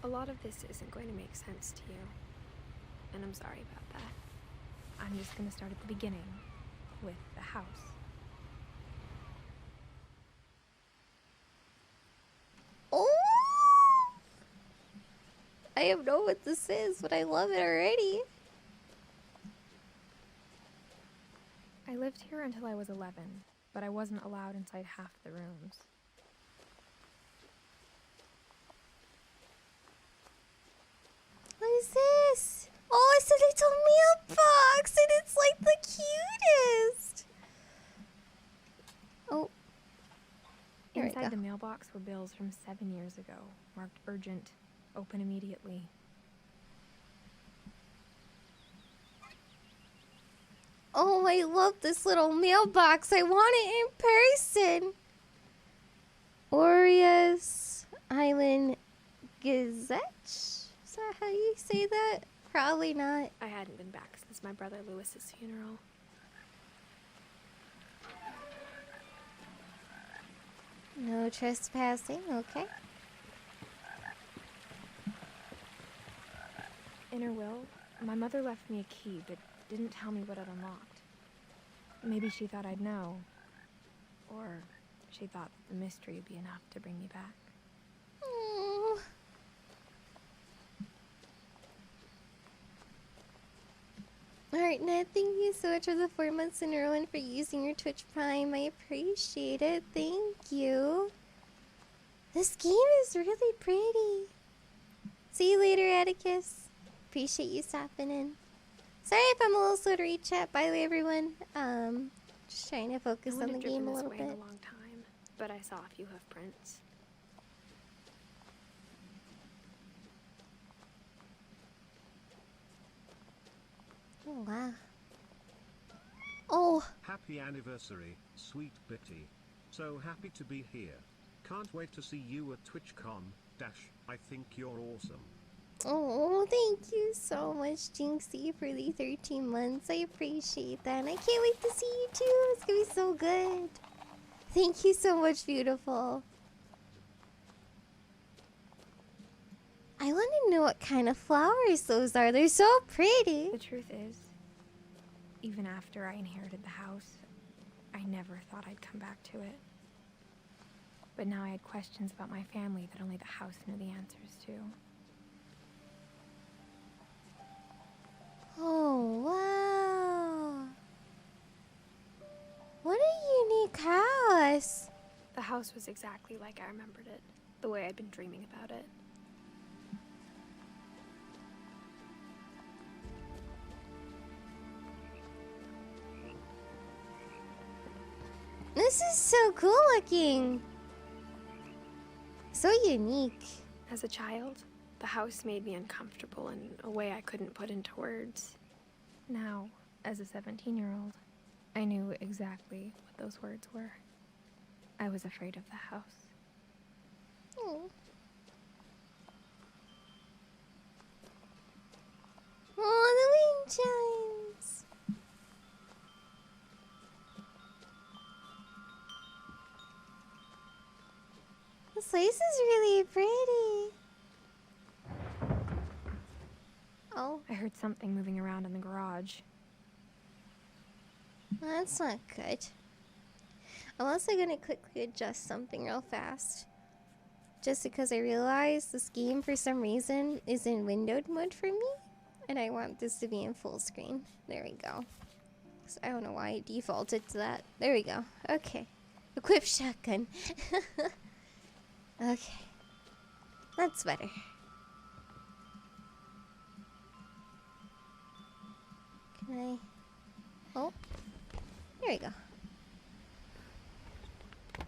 A lot of this isn't going to make sense to you, and I'm sorry about that. I'm just gonna start at the beginning, with the house. Oh! I don't know what this is, but I love it already. I lived here until I was 11, but I wasn't allowed inside half the rooms. What is this? Oh, it's a little mailbox, and it's like the cutest. Oh. Here we Inside go. the mailbox were bills from 7 years ago, marked urgent, open immediately. Oh, I love this little mailbox. I want it in person. Aureus Island Gazette? Is that how you say that? Probably not. I hadn't been back since my brother Lewis's funeral. No trespassing, okay. In her will, my mother left me a key, but didn't tell me what it unlocked. Maybe she thought I'd know. Or she thought the mystery would be enough to bring me back. Oh. Alright, Ned, thank you so much for the 4 months in a row and for using your Twitch Prime. I appreciate it. Thank you. This game is really pretty. See you later, Atticus. Appreciate you stopping in. Sorry if I'm a little slow to read chat, by the way, everyone. Just trying to focus on the game a little bit. I wouldn't have driven this way in a long time, but I saw a few hoof prints. Oh, wow. Oh. Happy anniversary, sweet Bitty. So happy to be here. Can't wait to see you at TwitchCon. I think you're awesome. Oh, thank you so much, Jinxie, for the 13 months. I appreciate that. And I can't wait to see you too. It's gonna be so good. Thank you so much, beautiful. I want to know what kind of flowers those are. They're so pretty. The truth is, even after I inherited the house, I never thought I'd come back to it. But now I had questions about my family that only the house knew the answers to. Oh, wow. What a unique house. The house was exactly like I remembered it, the way I'd been dreaming about it. This is so cool looking. So unique. As a child, the house made me uncomfortable in a way I couldn't put into words. Now, as a 17-year-old, I knew exactly what those words were. I was afraid of the house. Oh. Oh, the wind chimes. This place is really pretty. Oh. I heard something moving around in the garage. That's not good. I'm also gonna quickly adjust something real fast. Just because I realized this game for some reason is in windowed mode for me. And I want this to be in full screen. There we go. So I don't know why I defaulted to that. There we go. Okay. Equip shotgun. Okay. That's better. Can I... Oh. There we go.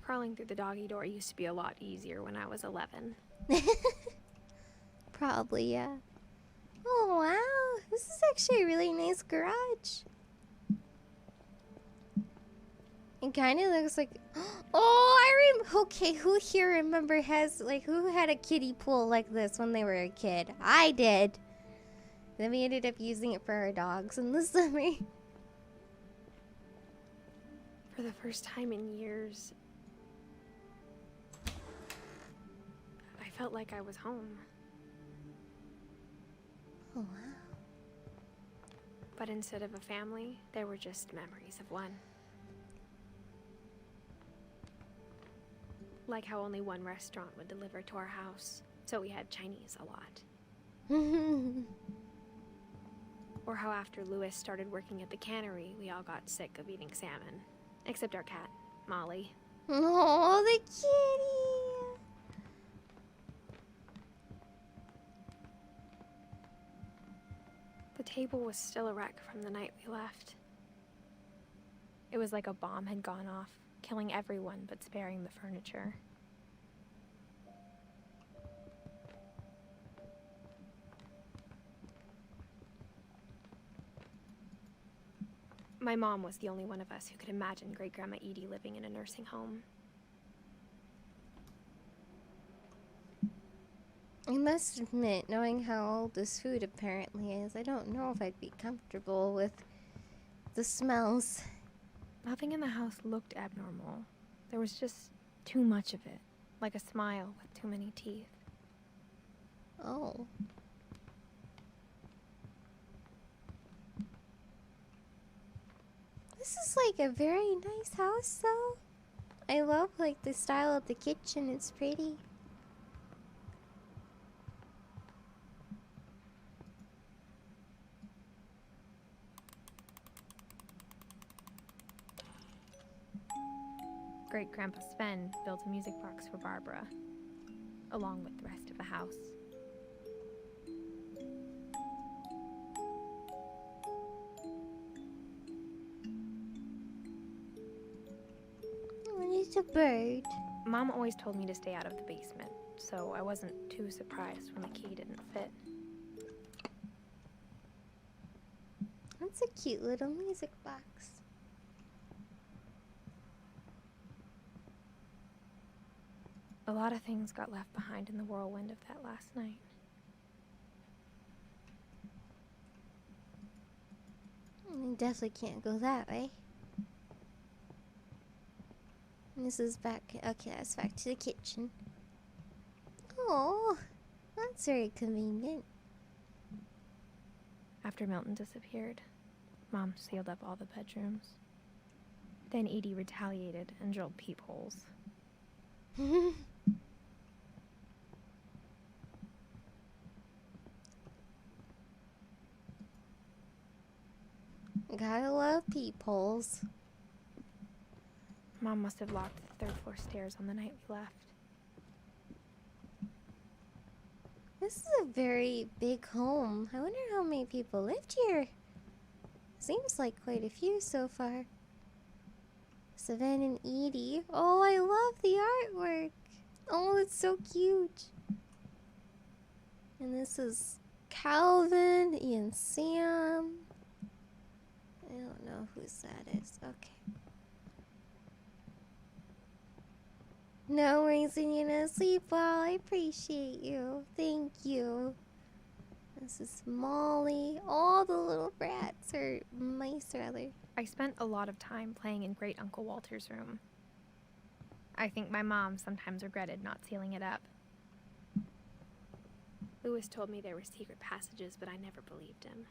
Crawling through the doggy door used to be a lot easier when I was 11. Probably, yeah. Oh, wow. This is actually a really nice garage. It kind of looks like... Oh, okay, who here remember who had a kiddie pool like this when they were a kid? I did. Then we ended up using it for our dogs in the summer. For the first time in years, I felt like I was home. Oh, wow. But instead of a family, there were just memories of one. Like how only one restaurant would deliver to our house, so we had Chinese a lot. Or how after Louis started working at the cannery, we all got sick of eating salmon. Except our cat, Molly. Oh, the kitty! The table was still a wreck from the night we left. It was like a bomb had gone off, killing everyone but sparing the furniture. My mom was the only one of us who could imagine Great-Grandma Edie living in a nursing home. I must admit, knowing how old this food apparently is, I don't know if I'd be comfortable with the smells. Nothing in the house looked abnormal. There was just too much of it, like a smile with too many teeth. Oh. This is like a very nice house though. I love like the style of the kitchen, it's pretty. Great-Grandpa Sven built a music box for Barbara, along with the rest of the house. Oh, it's a bird. Mom always told me to stay out of the basement, so I wasn't too surprised when the key didn't fit. That's a cute little music box. A lot of things got left behind in the whirlwind of that last night. We definitely can't go that way. And this is back. Okay, that's back to the kitchen. Oh, that's very convenient. After Milton disappeared, Mom sealed up all the bedrooms. Then Edie retaliated and drilled peepholes. Gotta love peepholes. Mom must have locked the third floor stairs on the night we left. This is a very big home. I wonder how many people lived here. Seems like quite a few so far. Savannah and Edie. Oh, I love the artwork. Oh, it's so cute. And this is Calvin and Sam. I don't know whose that is. Okay. No reason you to sleep well. I appreciate you. Thank you. This is Molly. All the little rats, or mice rather. I spent a lot of time playing in Great Uncle Walter's room. I think my mom sometimes regretted not sealing it up. Louis told me there were secret passages, but I never believed him.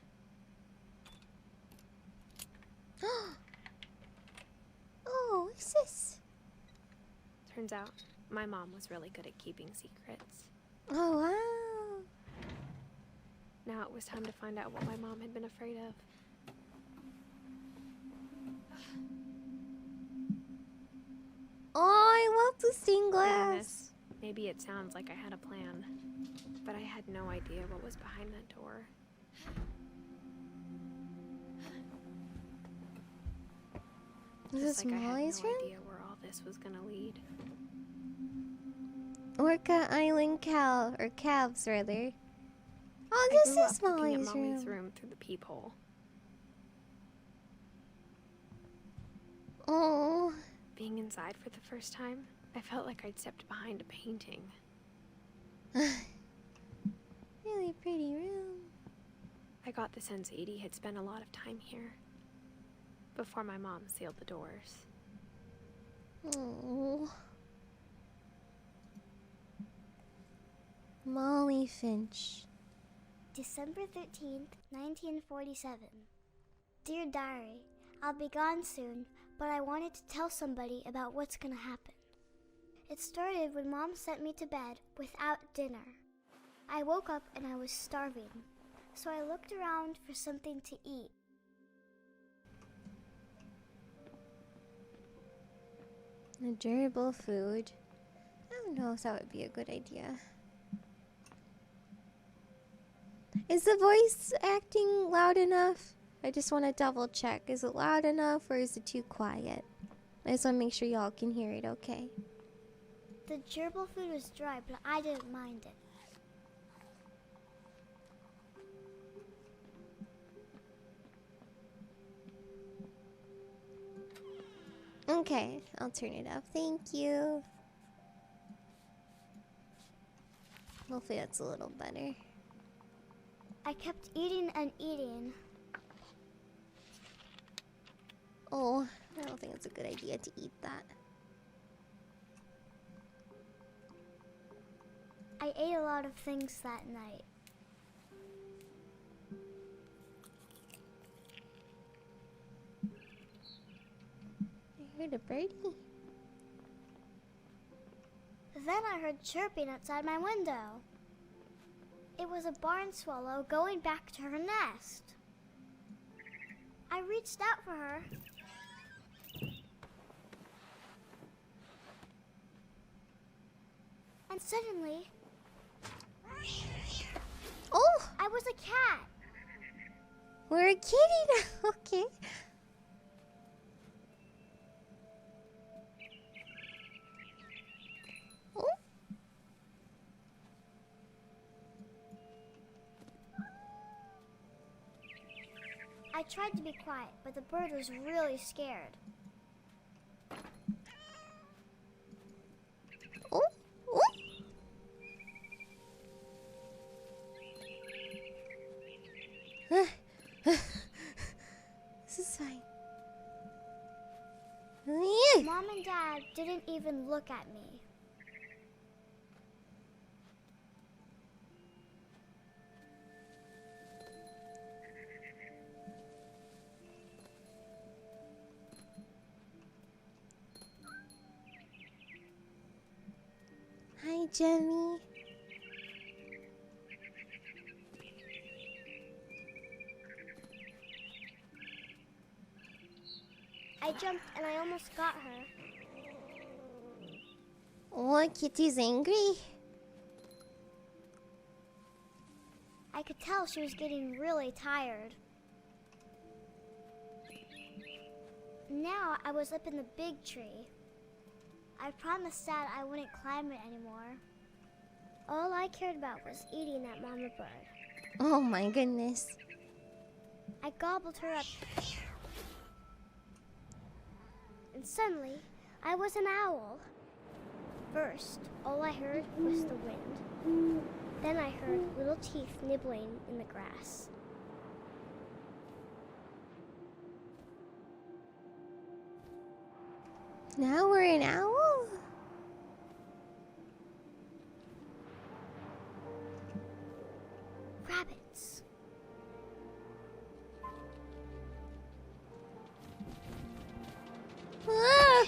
Oh, what's this? Turns out, my mom was really good at keeping secrets. Oh, wow. Now it was time to find out what my mom had been afraid of. Oh, I love the stained Reading glass. this, maybe it sounds like I had a plan, but I had no idea what was behind that door. Is Just this like I had Molly's no room? idea where all this was gonna lead. Orca Island cow, or calves rather. Oh, I this grew is up looking at Molly's Molly's room. room through the peephole. Oh, Being inside for the first time, I felt like I'd stepped behind a painting. really pretty room. I got the sense Edie had spent a lot of time here before my mom sealed the doors. Oh, Molly Finch. December 13th, 1947. Dear Diary, I'll be gone soon, but I wanted to tell somebody about what's gonna happen. It started when Mom sent me to bed without dinner. I woke up and I was starving, so I looked around for something to eat. A durable food. I don't know if that would be a good idea. Is the voice acting loud enough? I just want to double check. Is it loud enough or is it too quiet? I just want to make sure y'all can hear it okay. The gerbil food was dry, but I didn't mind it. Okay, I'll turn it up. Thank you. Hopefully that's a little better. I kept eating and eating. Oh, I don't think it's a good idea to eat that. I ate a lot of things that night. I heard a birdie. Then I heard chirping outside my window. It was a barn swallow going back to her nest. I reached out for her. And suddenly, Oh, I was a cat. we're a kitty now. Okay. Oh. I tried to be quiet, but the bird was really scared. Oh. Oh. This is fine. Yeah. Mom and Dad didn't even look at me. Hi, Jemmy. I jumped and I almost got her. Oh, Kitty's angry. I could tell she was getting really tired. Now I was up in the big tree. I promised Dad I wouldn't climb it anymore. All I cared about was eating that mama bird. Oh my goodness. I gobbled her up. And suddenly, I was an owl. First, all I heard was the wind. Then I heard little teeth nibbling in the grass. Now we're an owl? Rabbits. Ah!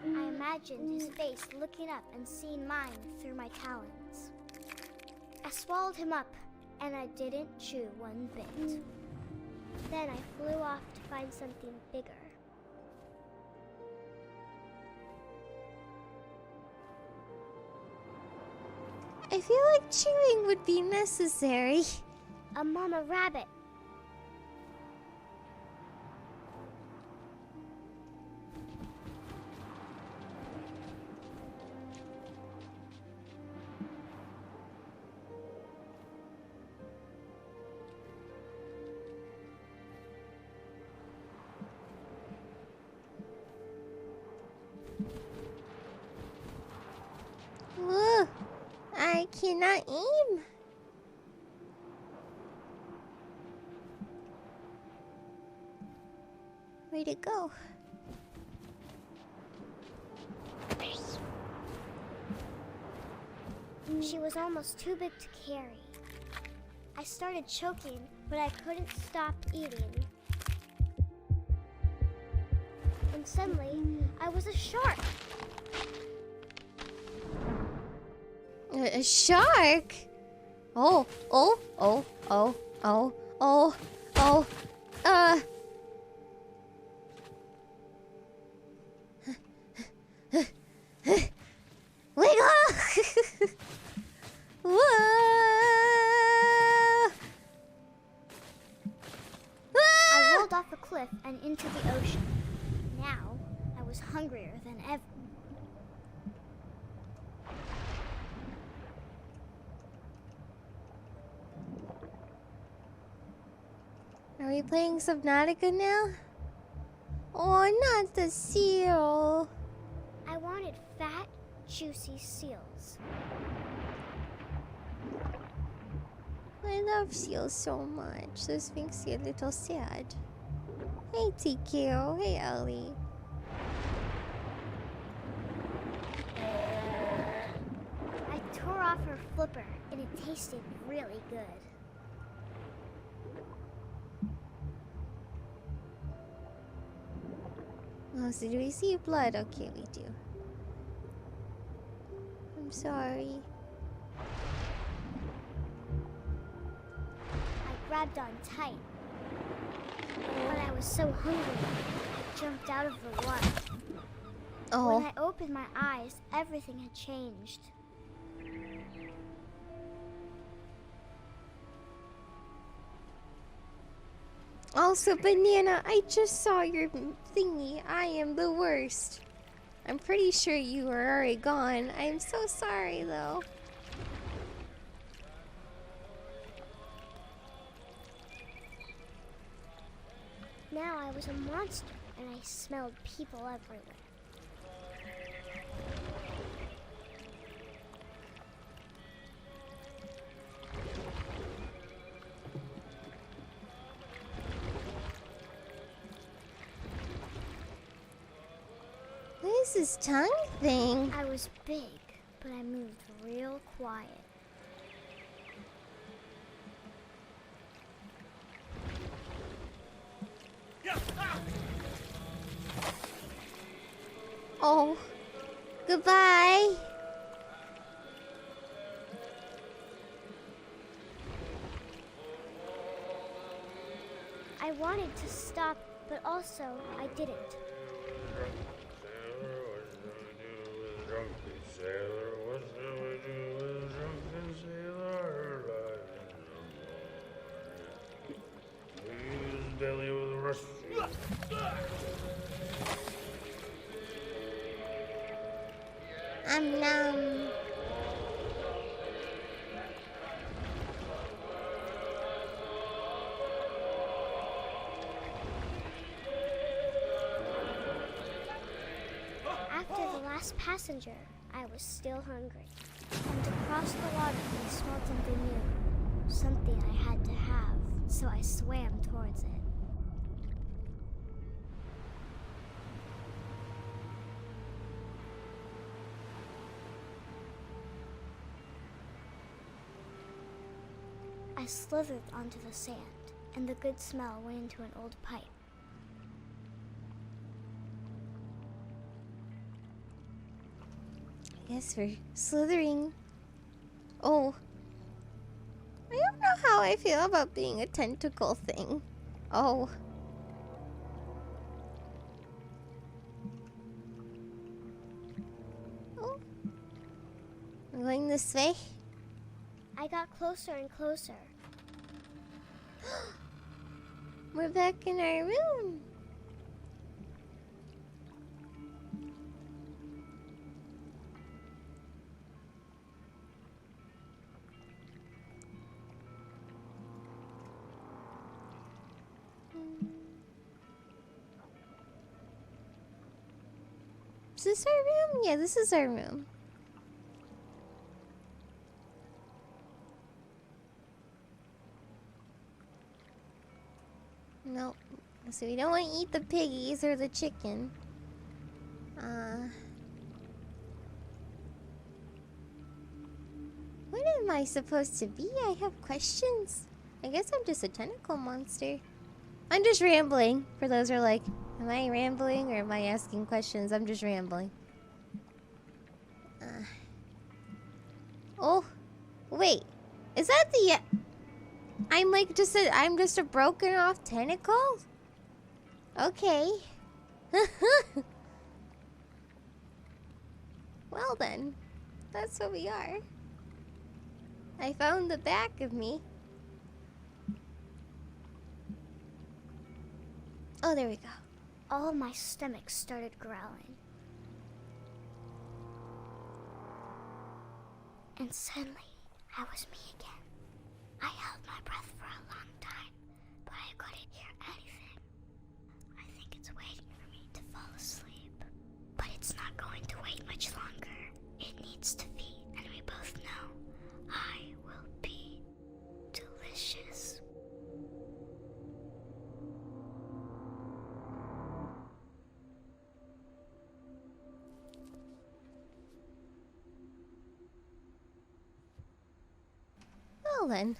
I imagined his face looking up and seeing mine through my talons. I swallowed him up, and I didn't chew one bit. Then I flew off to find something bigger. I feel like chewing would be necessary. A mama rabbit. Ugh, I cannot aim. Where'd it go? She was almost too big to carry. I started choking, but I couldn't stop eating. And suddenly, I was a shark. A shark? Oh, oh, oh, oh, oh, oh, oh, Wiggle! Whoa! I rolled off a cliff and into the ocean. Now, I was hungrier than ever. Are we playing Subnautica now? Oh, not the seal. I wanted fat, juicy seals. I love seals so much. This makes me a little sad. Hey, TQ. Hey, Ellie. I tore off her flipper, and it tasted really good. Oh, so do we see blood? Okay, we do. I'm sorry. I grabbed on tight. But I was so hungry, I jumped out of the water. Oh. When I opened my eyes, everything had changed. Also, Banana, I just saw your thingy. I am the worst. I'm pretty sure you were already gone. I'm so sorry, though. Now I was a monster, and I smelled people everywhere. What is this tongue thing? I was big, but I moved real quiet. Oh. Goodbye. I wanted to stop, but also I didn't. I'm numb. After the last passenger, I was still hungry. And across the water, I smelled something new. Something I had to have, so I swam towards it. I slithered onto the sand, and the good smell went into an old pipe. Yes, we're slithering. Oh. I don't know how I feel about being a tentacle thing. Oh. Oh. We're going this way. I got closer and closer. We're back in our room. Is this our room? Yeah, this is our room. Nope. So we don't want to eat the piggies or the chicken. What am I supposed to be? I have questions. I guess I'm just a tentacle monster. I'm just rambling. For those who are like, am I rambling or am I asking questions? I'm just rambling. Oh, wait. Is that the... I'm like just a... I'm just a broken off tentacle? Okay. Well then. That's what we are. I found the back of me. Oh, there we go. All my stomach started growling. And suddenly, I was me again. I held my breath for a long time, but I couldn't hear anything. I think it's waiting for me to fall asleep. But it's not going to wait much longer. It needs to feed, and we both know I will be delicious. Well then.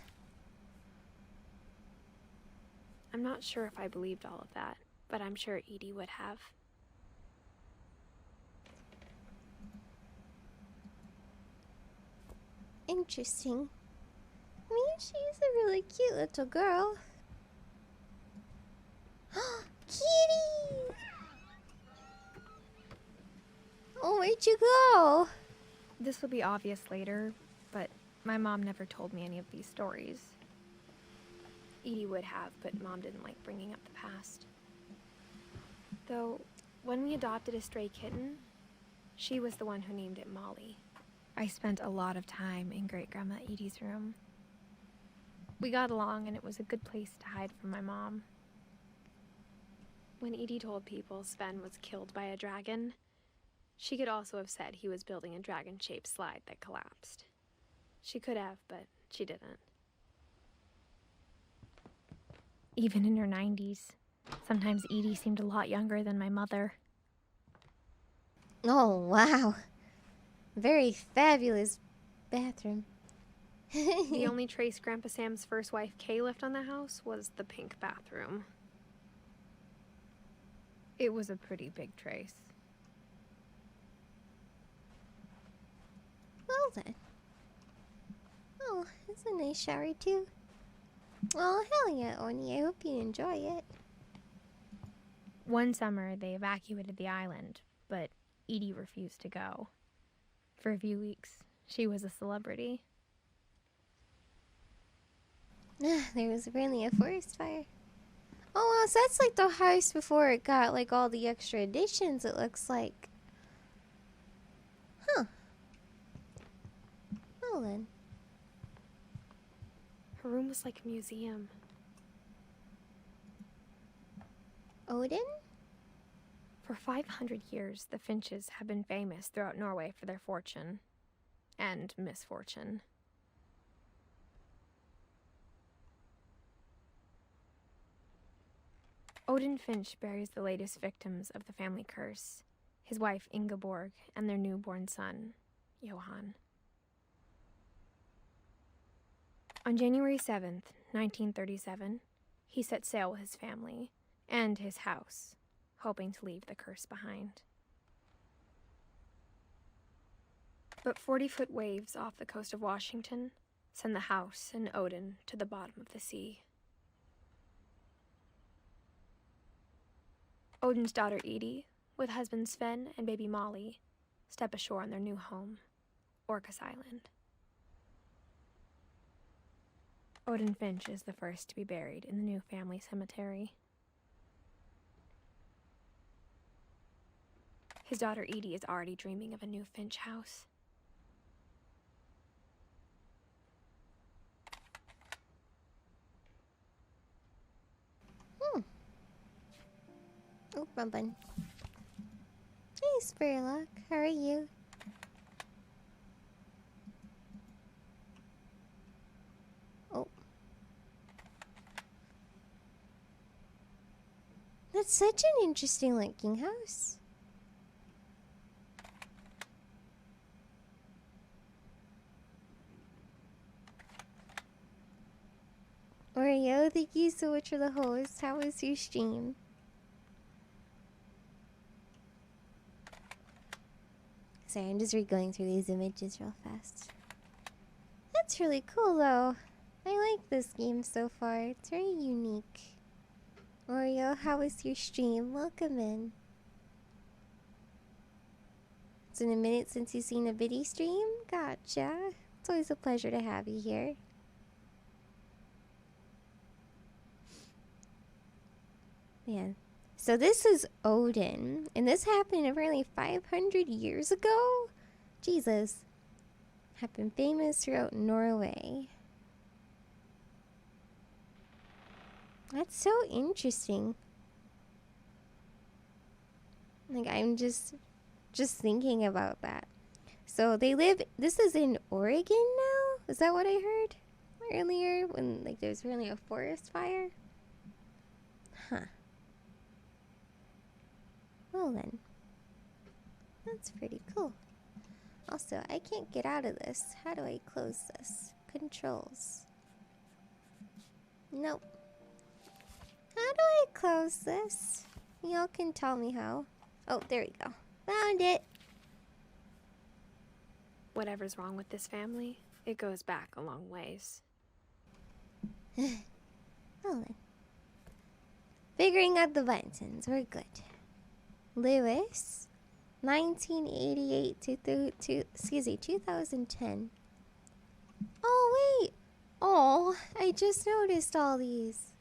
I'm not sure if I believed all of that, but I'm sure Edie would have. Interesting. I mean, she's a really cute little girl. Kitty! Oh, where'd you go? This will be obvious later, but my mom never told me any of these stories. Edie would have, but Mom didn't like bringing up the past. Though, when we adopted a stray kitten, she was the one who named it Molly. I spent a lot of time in Great-Grandma Edie's room. We got along, and it was a good place to hide from my mom. When Edie told people Sven was killed by a dragon, she could also have said he was building a dragon-shaped slide that collapsed. She could have, but she didn't. Even in her 90s, sometimes Edie seemed a lot younger than my mother. Oh, wow. Very fabulous bathroom. The only trace Grandpa Sam's first wife, Kay, left on the house was the pink bathroom. It was a pretty big trace. Well then. Oh, it's a nice shower too. Oh, hell yeah, Oni. I hope you enjoy it. One summer, they evacuated the island, but Edie refused to go. For a few weeks, she was a celebrity. There was apparently a forest fire. Oh, well, so that's like the house before it got like all the extra additions, it looks like. Huh. Well then. Her room was like a museum. Odin? For 500 years, the Finches have been famous throughout Norway for their fortune and misfortune. Odin Finch buries the latest victims of the family curse, his wife Ingeborg and their newborn son, Johan. On January 7th, 1937, he set sail with his family and his house, hoping to leave the curse behind. But 40-foot waves off the coast of Washington send the house and Odin to the bottom of the sea. Odin's daughter Edie, with husband Sven and baby Molly, step ashore on their new home, Orcas Island. Odin Finch is the first to be buried in the new family cemetery. His daughter Edie is already dreaming of a new Finch house. Oh, bum bun. Hey, Spurlock. How are you? Oh. That's such an interesting looking house. Oreo, thank you so much for the host. How was your stream? Sorry, I'm just re-going through these images real fast. That's really cool though. I like this game so far. It's very unique. Oreo, how was your stream? Welcome in. It's been a minute since you've seen a Biddy stream? Gotcha. It's always a pleasure to have you here. Man. So this is Odin, and this happened apparently 500 years ago? Jesus. Happened famous throughout Norway. That's so interesting. Like, I'm just thinking about that. So they live, this is in Oregon now? Is that what I heard earlier? When, like, there's really a forest fire? Huh. Well then. That's pretty cool. Also, I can't get out of this. How do I close this? Controls. Nope. How do I close this? Y'all can tell me how. Oh, there we go. Found it. Whatever's wrong with this family, it goes back a long ways. Well then. Figuring out the buttons. We're good. Lewis. 1988 to 2010. Oh, wait. Oh, I just noticed all these.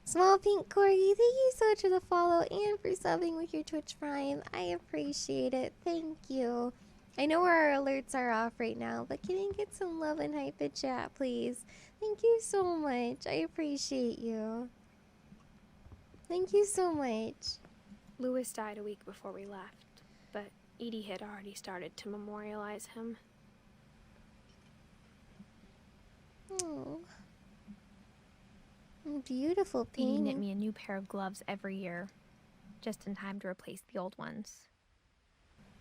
Small Pink Corgi, thank you so much for the follow and for subbing with your Twitch Prime. I appreciate it. Thank you. I know our alerts are off right now, but can we get some love and hype in chat, please? Thank you so much. I appreciate you. Thank you so much. Lewis died a week before we left, but Edie had already started to memorialize him. Oh. Beautiful Edie knit painting. me a new pair of gloves every year, just in time to replace the old ones.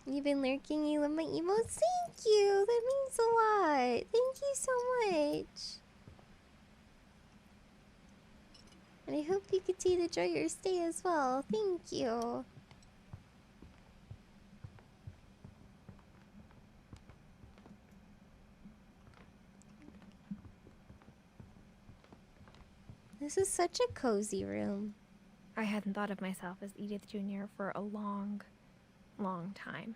You've been lurking, you love my emotes. Thank you. That means a lot. Thank you so much. And I hope you continue to enjoy your stay as well. Thank you. This is such a cozy room. I hadn't thought of myself as Edith Jr. for a long, long time.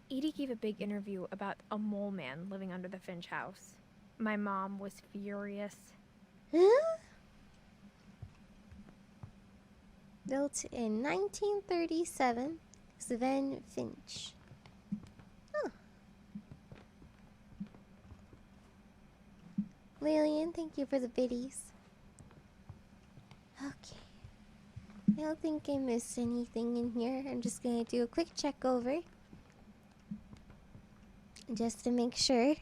Edie gave a big interview about a mole man living under the Finch house. My mom was furious. Huh? Built in 1937, Sven Finch. Huh. Lillian, thank you for the biddies. Okay. I don't think I missed anything in here. I'm just gonna do a quick check over. Just to make sure.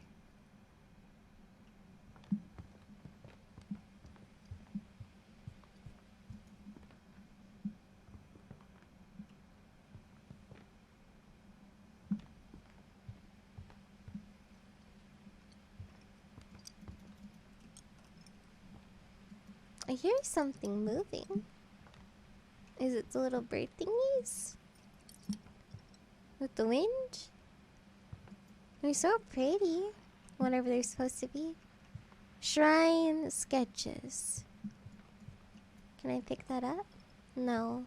I hear something moving. Is it the little bird thingies? With the wind? They're so pretty. Whatever they're supposed to be. Shrine sketches. Can I pick that up? No.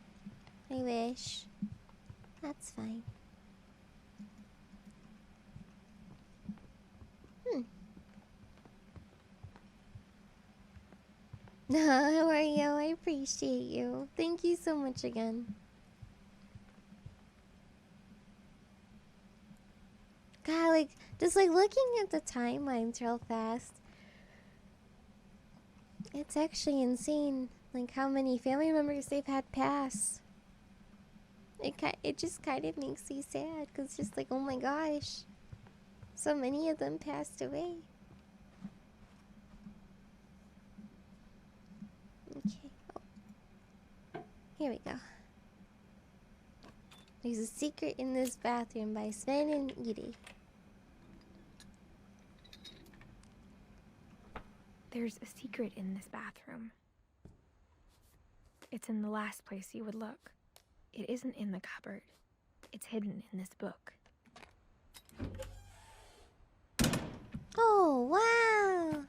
I wish. That's fine. How are you? I appreciate you. Thank you so much again. God, like, just like looking at the timelines real fast. It's actually insane, like how many family members they've had pass. It just kind of makes me sad, because it's just like, oh my gosh. So many of them passed away. Okay. Oh. Here we go. There's a secret in this bathroom by Sven and Edie. There's a secret in this bathroom. It's in the last place you would look. It isn't in the cupboard. It's hidden in this book. Oh, wow.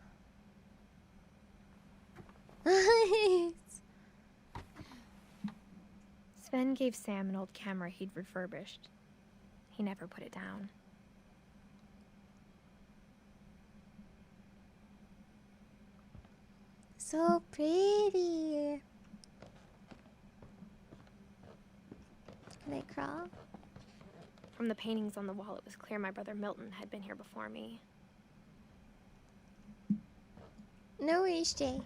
Nice. Sven gave Sam an old camera he'd refurbished. He never put it down. So pretty. Can I crawl? From the paintings on the wall, it was clear my brother Milton had been here before me. No worries, Jay.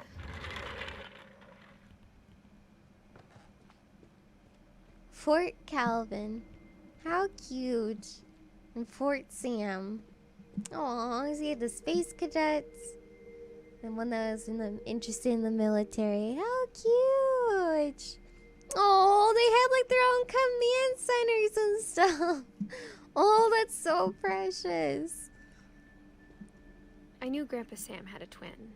Fort Calvin. How cute. And Fort Sam. Aw, he had the space cadets. And one that was interested in the military. How cute. Oh, they had like their own command centers and stuff. Oh, that's so precious. I knew Grandpa Sam had a twin.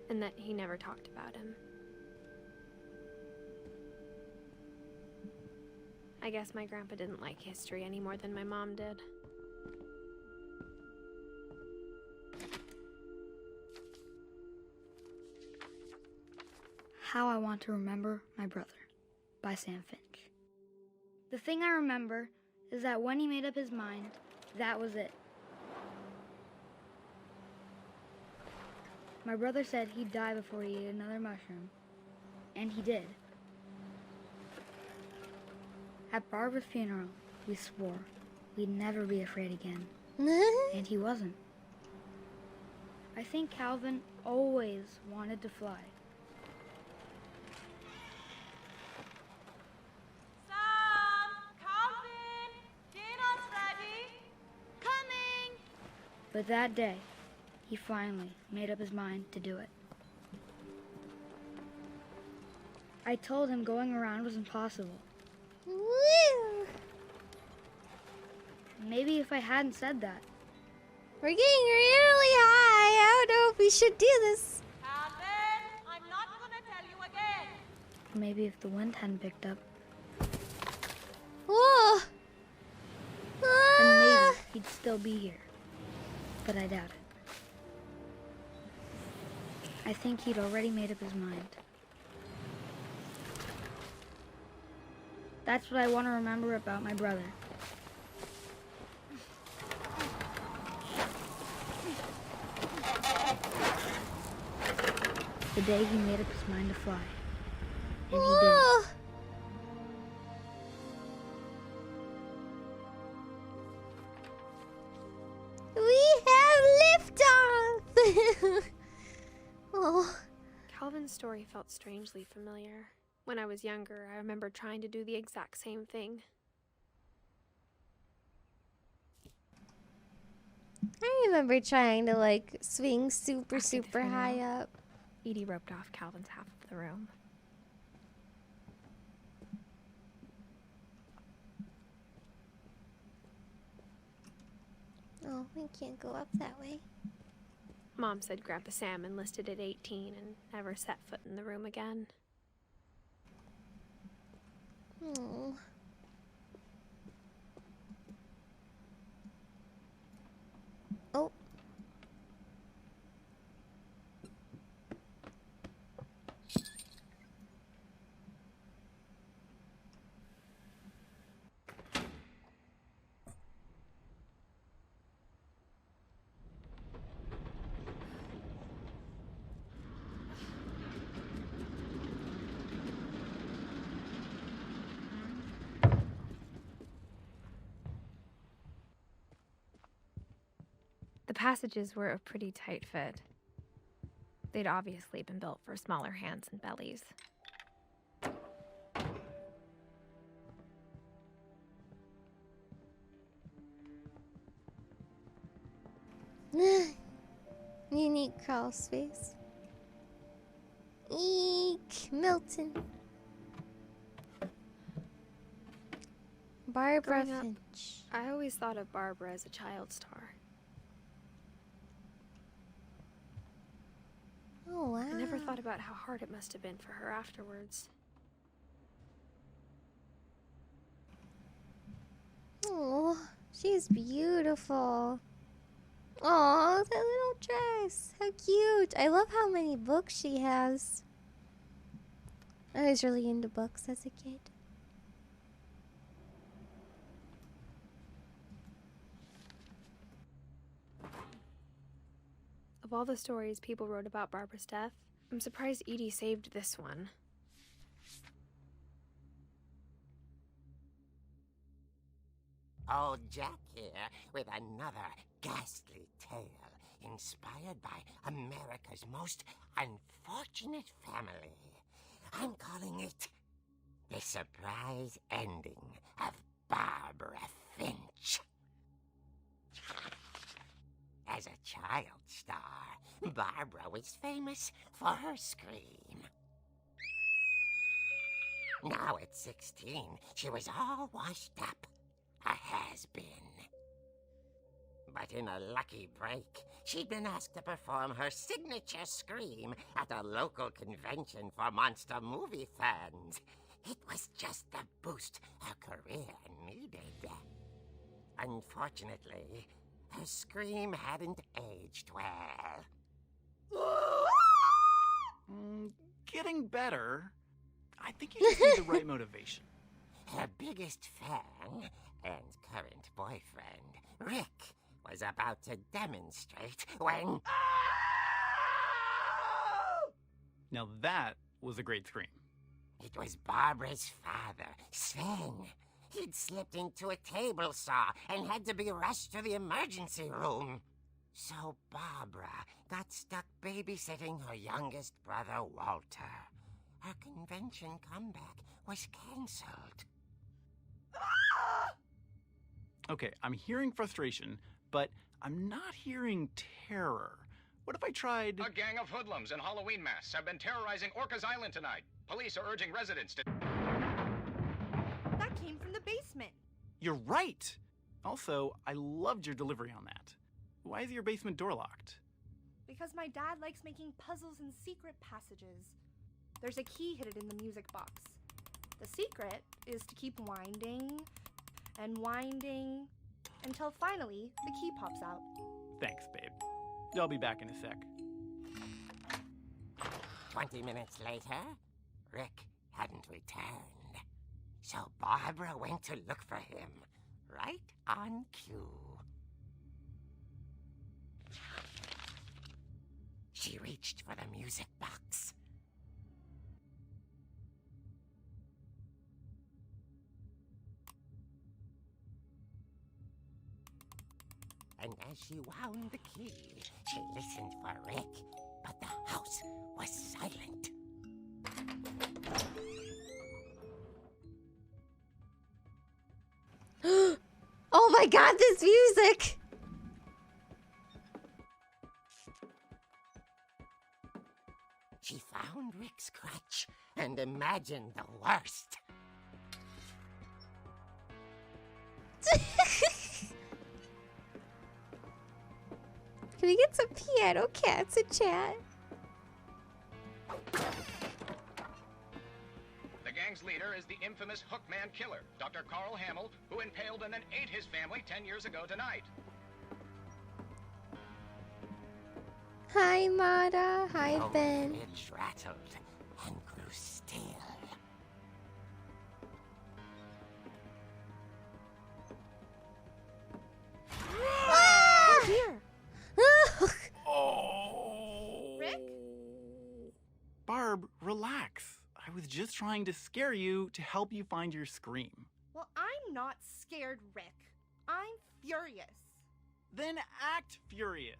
And that he never talked about him. I guess my grandpa didn't like history any more than my mom did. How I Want to Remember My Brother by Sam Finch. The thing I remember is that when he made up his mind, that was it. My brother said he'd die before he ate another mushroom, and he did. At Barbara's funeral, we swore we'd never be afraid again, and he wasn't. I think Calvin always wanted to fly. But that day, he finally made up his mind to do it. I told him going around was impossible. Woo! Maybe if I hadn't said that. We're getting really high. I don't know if we should do this. Calvin, I'm not gonna tell you again. Maybe if the wind hadn't picked up, Whoa! then Ah! maybe he'd still be here. But I doubt it. I think he'd already made up his mind. That's what I want to remember about my brother. The day he made up his mind to fly. And he did. Whoa! We have liftoff! Oh. Calvin's story felt strangely familiar. When I was younger, I remember trying to do the exact same thing. I remember trying to like swing super After the high funeral. up. Edie roped off Calvin's half of the room. Oh, we can't go up that way. Mom said Grandpa Sam enlisted at 18 and never set foot in the room again. Oh. Oh. The passages were a pretty tight fit. They'd obviously been built for smaller hands and bellies. Unique crawl space. Eek, Milton. Barbara Growing up, Finch. I always thought of Barbara as a child star. Oh, wow. I never thought about how hard it must have been for her afterwards. Oh, she's beautiful. Oh, that little dress. How cute. I love how many books she has. I was really into books as a kid. Of all the stories people wrote about Barbara's death, I'm surprised Edie saved this one. Old Jack here with another ghastly tale inspired by America's most unfortunate family. I'm calling it The Surprise Ending of Barbara Finch. As a child star, Barbara was famous for her scream. Now at 16, she was all washed up. A has-been. But in a lucky break, she'd been asked to perform her signature scream at a local convention for monster movie fans. It was just the boost her career needed. Unfortunately, her scream hadn't aged well. Getting better. I think you just need the right motivation. Her biggest fan and current boyfriend, Rick, was about to demonstrate when... Now that was a great scream. It was Barbara's father, Sven. He'd slipped into a table saw and had to be rushed to the emergency room. So Barbara got stuck babysitting her youngest brother, Walter. Her convention comeback was cancelled. Okay, I'm hearing frustration, but I'm not hearing terror. What if I tried... A gang of hoodlums in Halloween masks have been terrorizing Orcas Island tonight. Police are urging residents to... That came from the basement. You're right! Also, I loved your delivery on that. Why is your basement door locked? Because my dad likes making puzzles and secret passages. There's a key hidden in the music box. The secret is to keep winding and winding until finally the key pops out. Thanks, babe. I'll be back in a sec. 20 minutes later, Rick hadn't returned. So Barbara went to look for him, right on cue. She reached for the music box. And as she wound the key, she listened for Rick, but the house was silent. Oh my god, this music! She found Rick's crutch and imagined the worst. Can we get some piano cats in chat? The gang's leader is the infamous Hookman killer, Dr. Carl Hamill, who impaled and then ate his family 10 years ago tonight. Hi, Mara. Hi, The Ben. ridge rattled and grew still. Oh dear! Oh! Rick? Barb, relax. I was just trying to scare you to help you find your scream. Well, I'm not scared, Rick. I'm furious. Then act furious.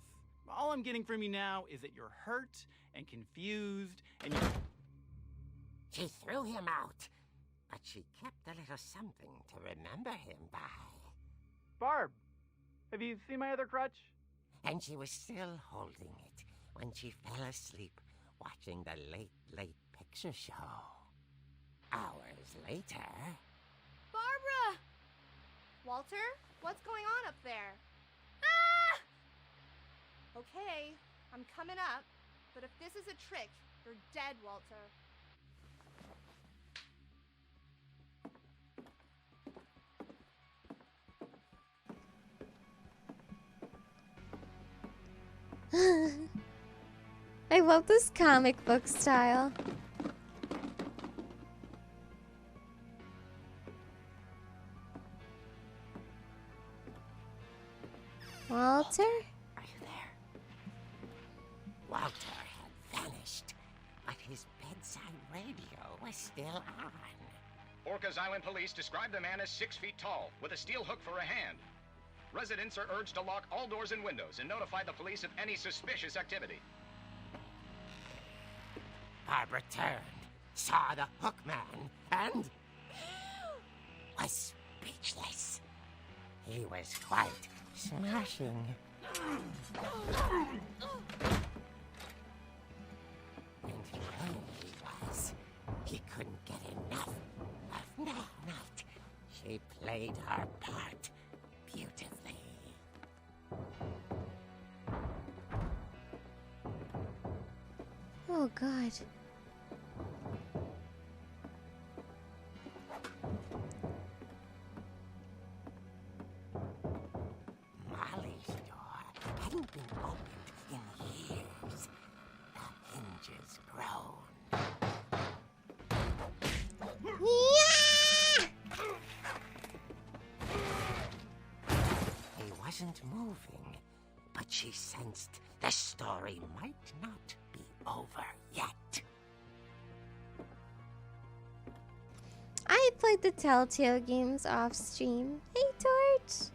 All I'm getting from you now is that you're hurt and confused and you... She threw him out, but she kept a little something to remember him by. Barb, have you seen my other crutch? And she was still holding it when she fell asleep watching the late picture show. Hours later... Barbara! Walter, what's going on up there? Ah! Okay, I'm coming up. But if this is a trick, you're dead, Walter. I love this comic book style. Walter? Are you there? Walter had vanished, but his bedside radio was still on. Orcas Island police describe the man as 6 feet tall, with a steel hook for a hand. Residents are urged to lock all doors and windows and notify the police of any suspicious activity. Barbara turned, saw the hook man, and was speechless. He was quite smashing. And when he was, he couldn't get enough of Night. She played her part beautifully. Oh, God. Molly's door hadn't been opened in years. The hinges groaned. Yeah! He wasn't moving, but she sensed the story might not be over yet. I played the Telltale games off stream. Hey, Torch!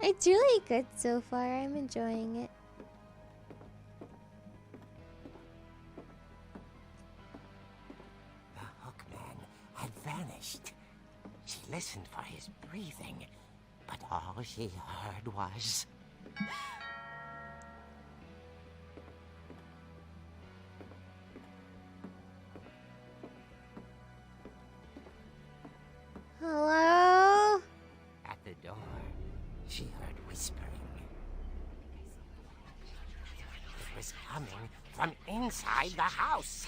It's really good so far. I'm enjoying it. The hookman had vanished. She listened for his breathing, but all she heard was... Hello? At the door, she heard whispering. It was coming from inside the house.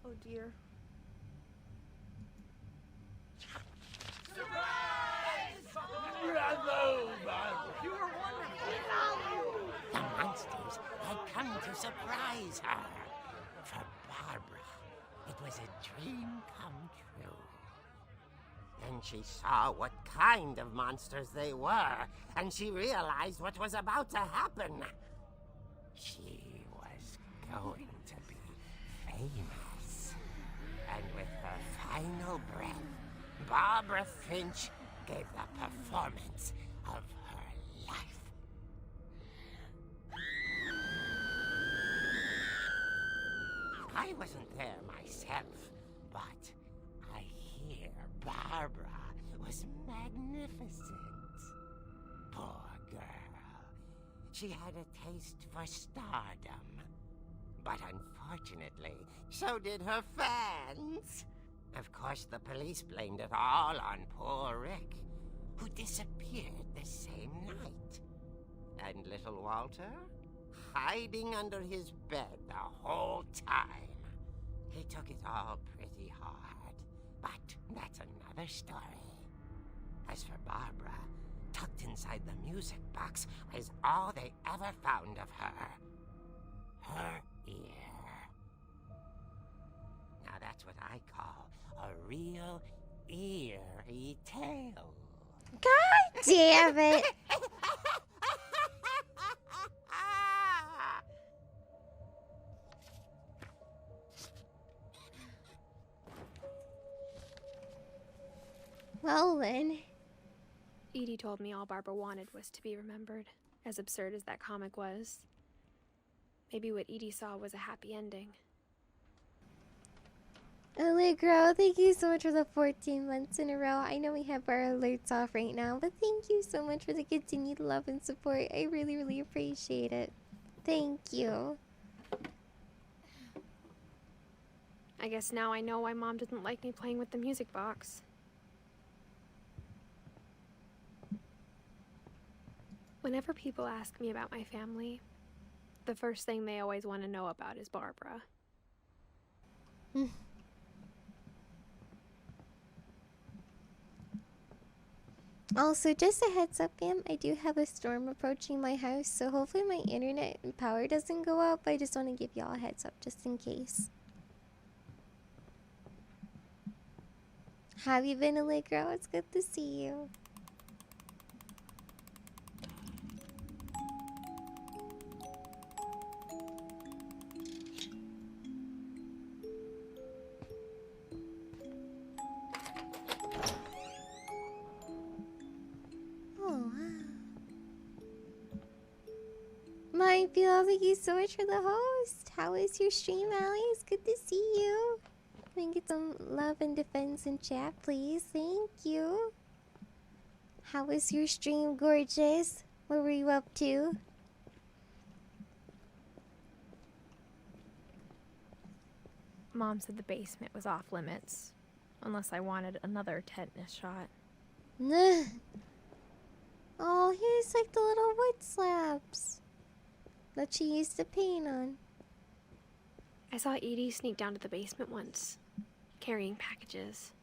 Oh dear. The monsters had come to surprise her. For Barbara, it was a dream come true. Then she saw what kind of monsters they were, and she realized what was about to happen. She was going to be famous. And with her final breath, Barbara Finch gave the performance of her life. I wasn't there myself, but I hear Barbara was magnificent. Poor girl. She had a taste for stardom. But unfortunately, so did her fans. Of course, the police blamed it all on poor Rick, who disappeared the same night. And little Walter? Hiding under his bed the whole time. He took it all pretty hard, but that's another story. As for Barbara, tucked inside the music box was all they ever found of her. Her ear. Now that's what I call a real eerie tale. God damn it! Well then. Edie told me all Barbara wanted was to be remembered, as absurd as that comic was. Maybe what Edie saw was a happy ending. Allegro, thank you so much for the 14 months in a row. I know we have our alerts off right now, but thank you so much for the continued love and support. I really, really appreciate it. Thank you. I guess now I know why Mom didn't like me playing with the music box. Whenever people ask me about my family, the first thing they always want to know about is Barbara. Also, just a heads up, fam, I do have a storm approaching my house, so hopefully my internet and power doesn't go out, but I just want to give y'all a heads up just in case. Have you been, Allegro? It's good to see you. Oh, wow. My Beal, thank you so much for the host. How is your stream, Allie? It's good to see you. Can we get some love and defense in chat, please? Thank you. How was your stream, gorgeous? What were you up to? Mom said the basement was off limits, unless I wanted another tetanus shot. Oh, here's like the little wood slabs that she used to paint on. I saw Edie sneak down to the basement once, carrying packages.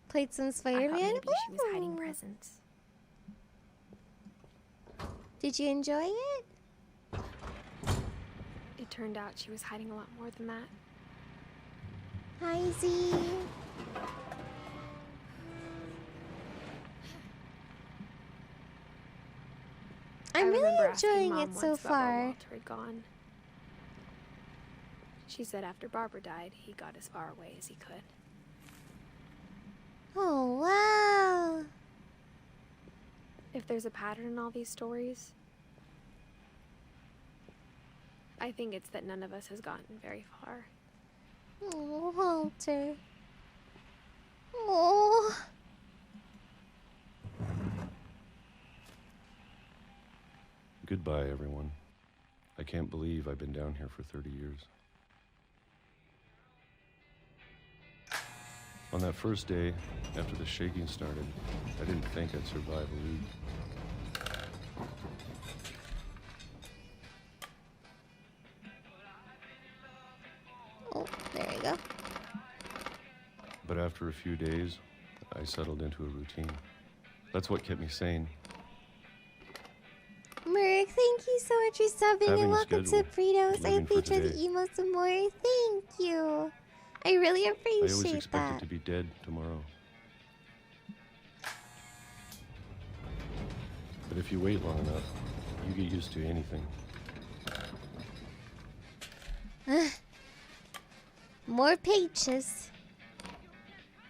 Played some I thought Spider-Man? maybe she was hiding Ooh. presents. Did you enjoy it? It turned out she was hiding a lot more than that. Hi, Z. I'm really remember asking enjoying Mom it so once about where far. Walter had gone. She said after Barbara died, he got as far away as he could. Oh, wow. If there's a pattern in all these stories, I think it's that none of us has gotten very far. Oh, Walter. Oh. Goodbye, everyone. I can't believe I've been down here for 30 years. On that first day, after the shaking started, I didn't think I'd survive a week. Oh, there we go. But after a few days, I settled into a routine. That's what kept me sane. Merrick, thank you so much for subbing Having and a welcome to schedule, Fritos. I living for feature the today. emotes some more. Thank you. I really I always appreciate expected that. to be dead tomorrow. But if you wait long enough, you get used to anything. More pages.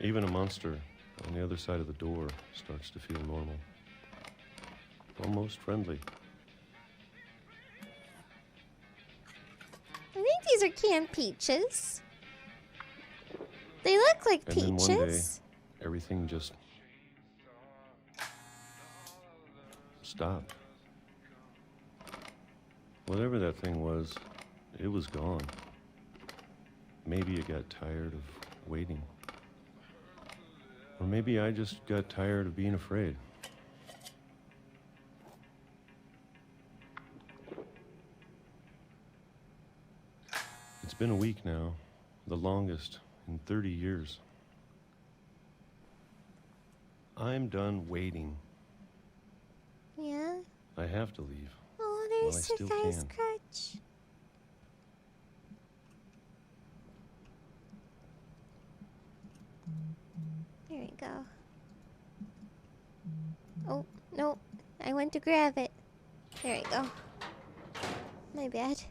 Even a monster on the other side of the door starts to feel normal. Almost friendly. I think these are canned peaches. They look like And then one day, peaches. everything just stopped. Whatever that thing was, it was gone. Maybe it got tired of waiting. Or maybe I just got tired of being afraid. It's been a week now, the longest in 30 years. I'm done waiting. Yeah. I have to leave. Oh, Well, I there's the still guy's can. crutch. There we go. Oh, no. I went to grab it. There we go. My bad.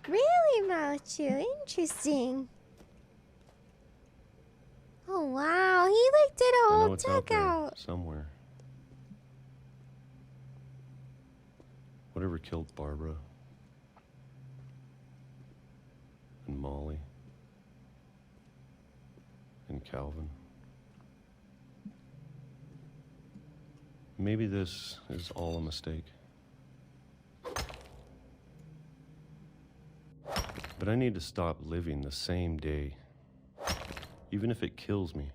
Really, Machu? Interesting. Oh, wow. He like did a I whole know it's out there dugout. somewhere. Whatever killed Barbara and Molly and Calvin. Maybe this is all a mistake. But I need to stop living the same day, even if it kills me.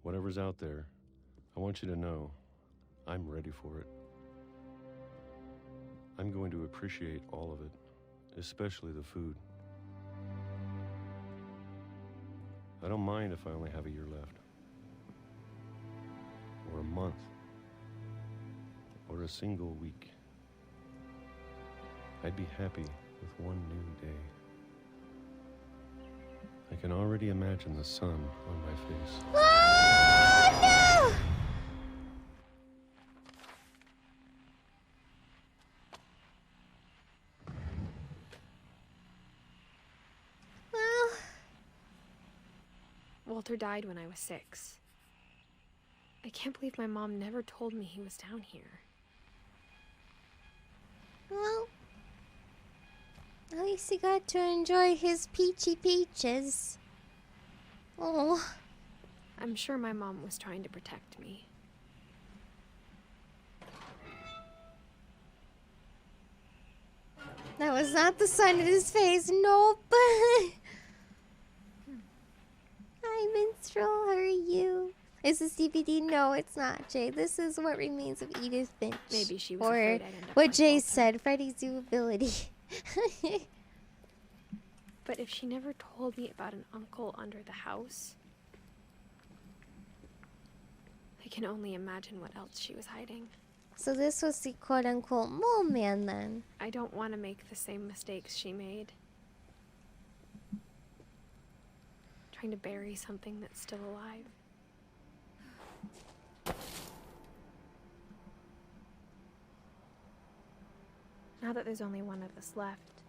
Whatever's out there, I want you to know I'm ready for it. I'm going to appreciate all of it, especially the food. I don't mind if I only have a year left, or a month, or a single week. I'd be happy with one new day. I can already imagine the sun on my face. Oh, no! Well, Walter died when I was 6. I can't believe my mom never told me he was down here. well, at least he got to enjoy his peachy peaches. Oh, I'm sure my mom was trying to protect me. that was not the sun in his face. Nope. Hi, minstrel. How are you? Is this DVD? No, it's not, Jay. This is What Remains of Edith Finch. Maybe she was or afraid I'd end up what like Jay Walter. said, Freddy's durability. But if she never told me about an uncle under the house, I can only imagine what else she was hiding. So this was the quote-unquote mole man then. I don't want to make the same mistakes she made. Trying to bury something that's still alive. Now that there's only one of us left,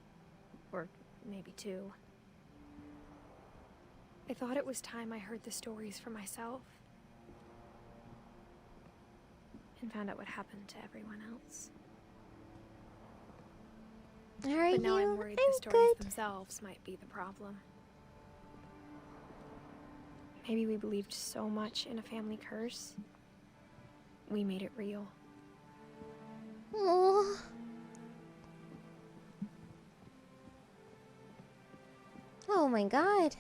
or maybe 2, I thought it was time I heard the stories for myself and found out what happened to everyone else. Are But now you? I'm worried I'm the stories good. themselves might be the problem. Maybe we believed so much in a family curse, we made it real. Oh. Oh my god.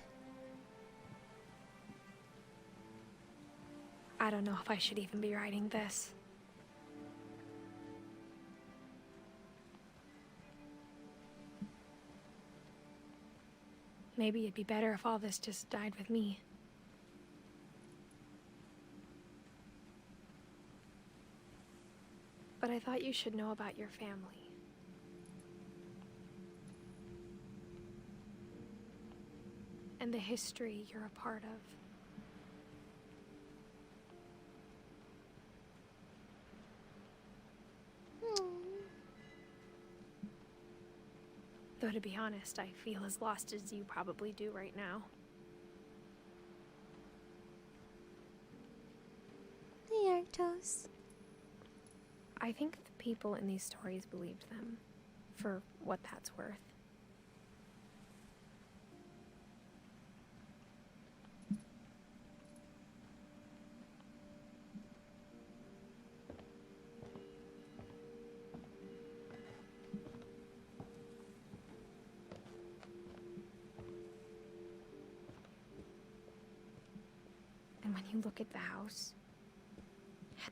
I don't know if I should even be writing this. Maybe it'd be better if all this just died with me. But I thought you should know about your family. And the history you're a part of. Though to be honest, I feel as lost as you probably do right now. Hey, Arctos. I think the people in these stories believed them, for what that's worth. And when you look at the house,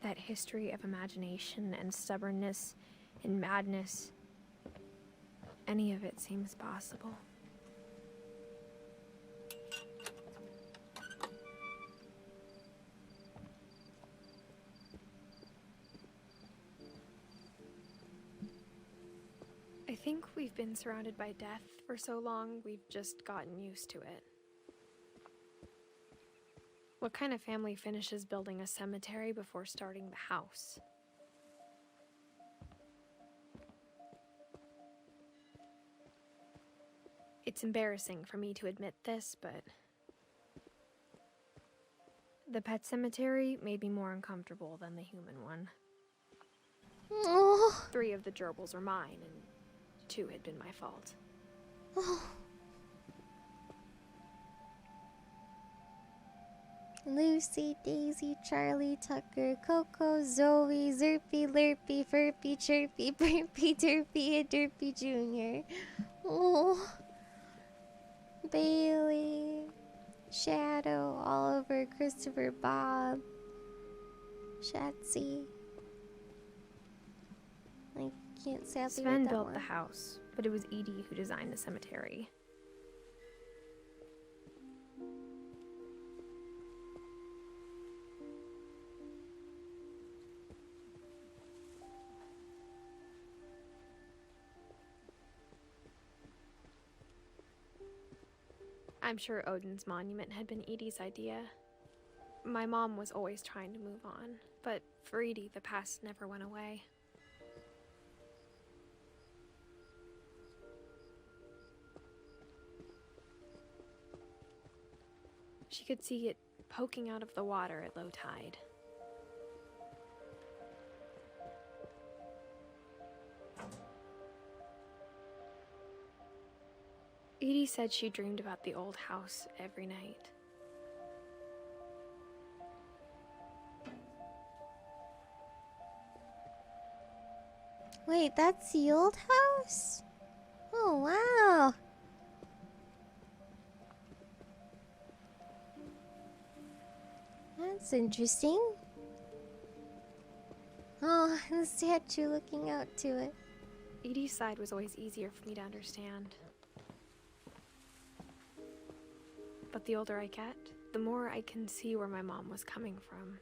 that history of imagination and stubbornness and madness, any of it seems possible. I think we've been surrounded by death for so long, we've just gotten used to it. What kind of family finishes building a cemetery before starting the house? It's embarrassing for me to admit this, but the pet cemetery made me more uncomfortable than the human one. Oh. 3 of the gerbils were mine, and 2 had been my fault. Oh. Lucy, Daisy, Charlie, Tucker, Coco, Zoe, Zerpy, Lurpy, Furpy, Chirpy, Burpy, Derpy, and Derpy Jr. Oh. Bailey, Shadow, Oliver, Christopher, Bob, Shatsy. I can't sadly read Sven that built one. the house, but it was Edie who designed the cemetery. I'm sure Odin's monument had been Edie's idea. My mom was always trying to move on, but for Edie, the past never went away. She could see it poking out of the water at low tide. Edie said she dreamed about the old house every night. Wait, that's the old house? Oh, wow. That's interesting. Oh, the statue looking out to it. Edie's side was always easier for me to understand. But the older I get, the more I can see where my mom was coming from.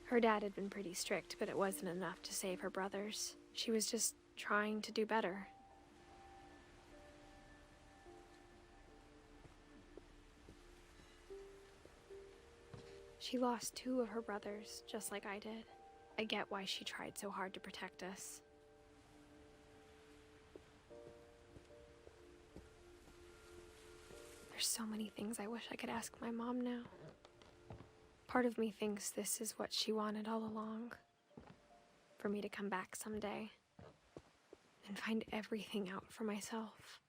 Her dad had been pretty strict, but it wasn't enough to save her brothers. She was just trying to do better. She lost 2 of her brothers, just like I did. I get why she tried so hard to protect us. There's so many things I wish I could ask my mom now. Part of me thinks this is what she wanted all along. For me to come back someday and find everything out for myself.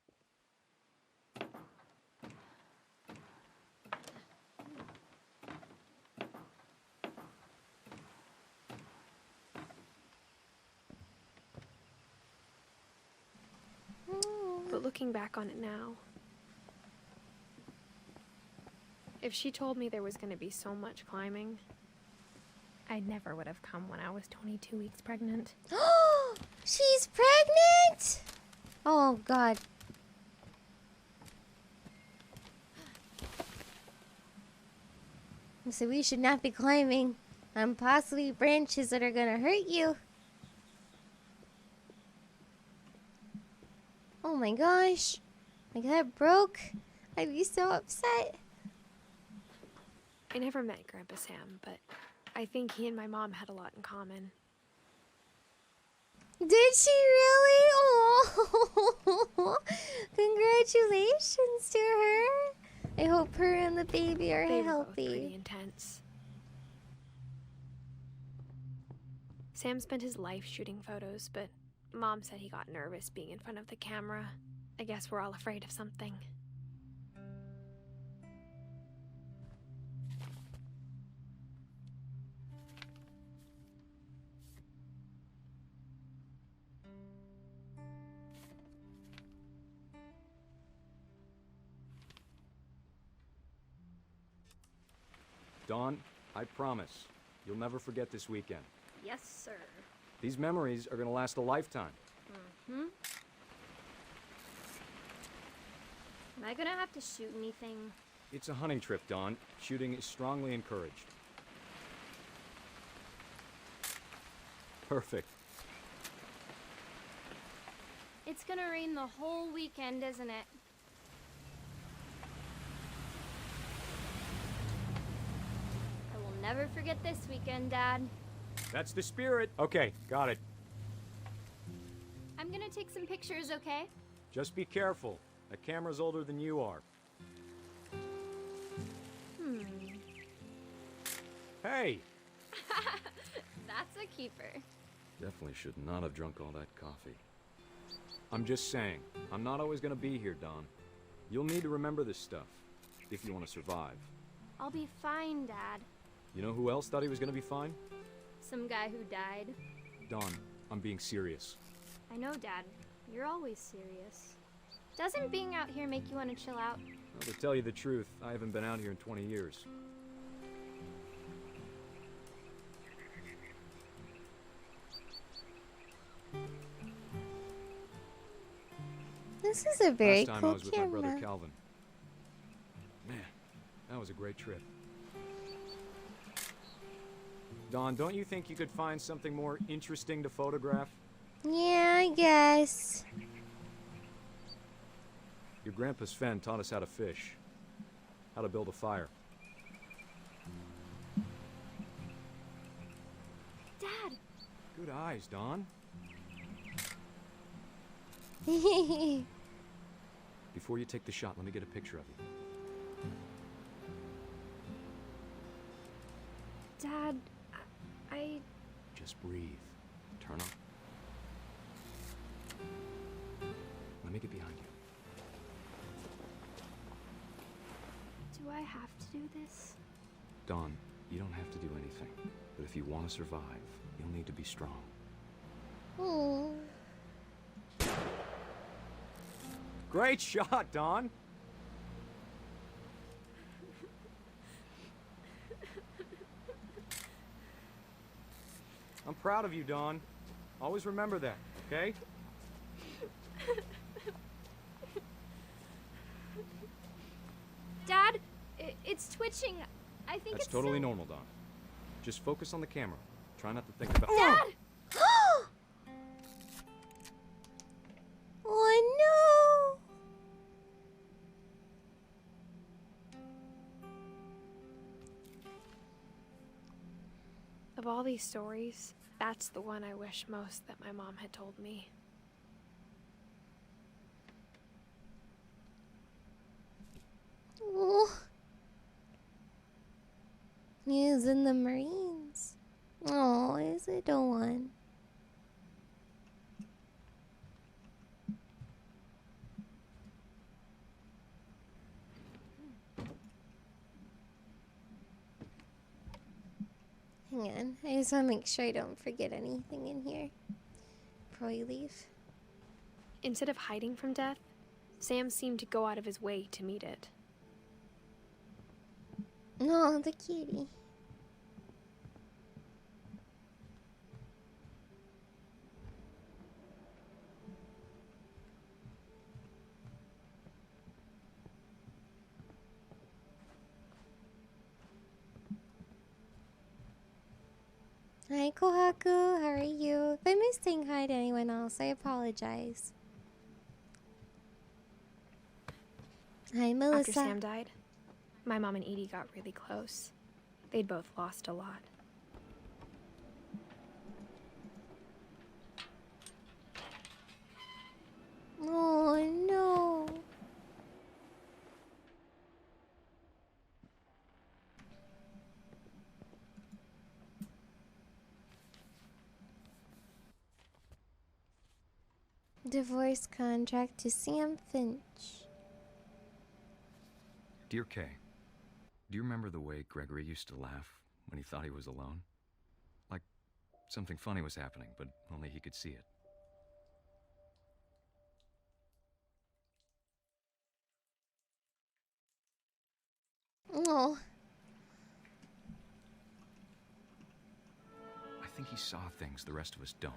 But looking back on it now, if she told me there was going to be so much climbing, I never would have come when I was 22 weeks pregnant. She's pregnant? Oh, God. So we should not be climbing on possibly branches that are gonna hurt you. Oh my gosh. Like that broke. I'd be so upset. I never met Grandpa Sam, but I think he and my mom had a lot in common. Did she really? Oh, congratulations to her. I hope her and the baby are They were healthy. both pretty intense. Sam spent his life shooting photos, but Mom said he got nervous being in front of the camera. I guess we're all afraid of something. Dawn, I promise, you'll never forget this weekend. Yes, sir. These memories are gonna last a lifetime. Mm-hmm. Am I gonna have to shoot anything? It's a hunting trip, Dawn. Shooting is strongly encouraged. Perfect. It's gonna rain the whole weekend, isn't it? I will never forget this weekend, Dad. That's the spirit. Okay, got it. I'm gonna take some pictures, okay? Just be careful. That camera's older than you are. Hey! That's a keeper. Definitely should not have drunk all that coffee. I'm just saying, I'm not always gonna be here, Dawn. You'll need to remember this stuff. if you want to survive. I'll be fine, Dad. You know who else thought he was gonna be fine? Some guy who died. Dawn, I'm being serious. I know, Dad. You're always serious. Doesn't being out here make you want to chill out? Well, to tell you the truth, I haven't been out here in 20 years. This is a very Last time cool I was with my brother camera. Calvin. Man, that was a great trip. Dawn, don't you think you could find something more interesting to photograph? Yeah, I guess. Your grandpa Sven taught us how to fish, how to build a fire. Dad! Good eyes, Dawn. Before you take the shot, let me get a picture of you. Dad, I... Just breathe. Turn up. Let me get behind you. Do I have to do this? Dawn, you don't have to do anything. But if you want to survive, you'll need to be strong. Oh. Great shot, Dawn! I'm proud of you, Dawn. Always remember that, okay? Dad, it's twitching. I think That's it's totally so... normal, Dawn. Just focus on the camera. Try not to think about... Dad! Oh no! Of all these stories, that's the one I wish most that my mom had told me. Oh. He's in the Marines. Oh, is it the one? Hang on, I just want to make sure I don't forget anything in here before we leave. Instead of hiding from death, Sam seemed to go out of his way to meet it. Oh, the kitty. Hi, Kohaku. How are you? If I missed saying hi to anyone else, I apologize. Hi, Melissa. After Sam died, my mom and Edie got really close. They'd both lost a lot. Oh, no. Divorce contract to Sam Finch. Dear Kay, do you remember the way Gregory used to laugh when he thought he was alone? Like something funny was happening, but only he could see it. Oh. I think he saw things the rest of us don't.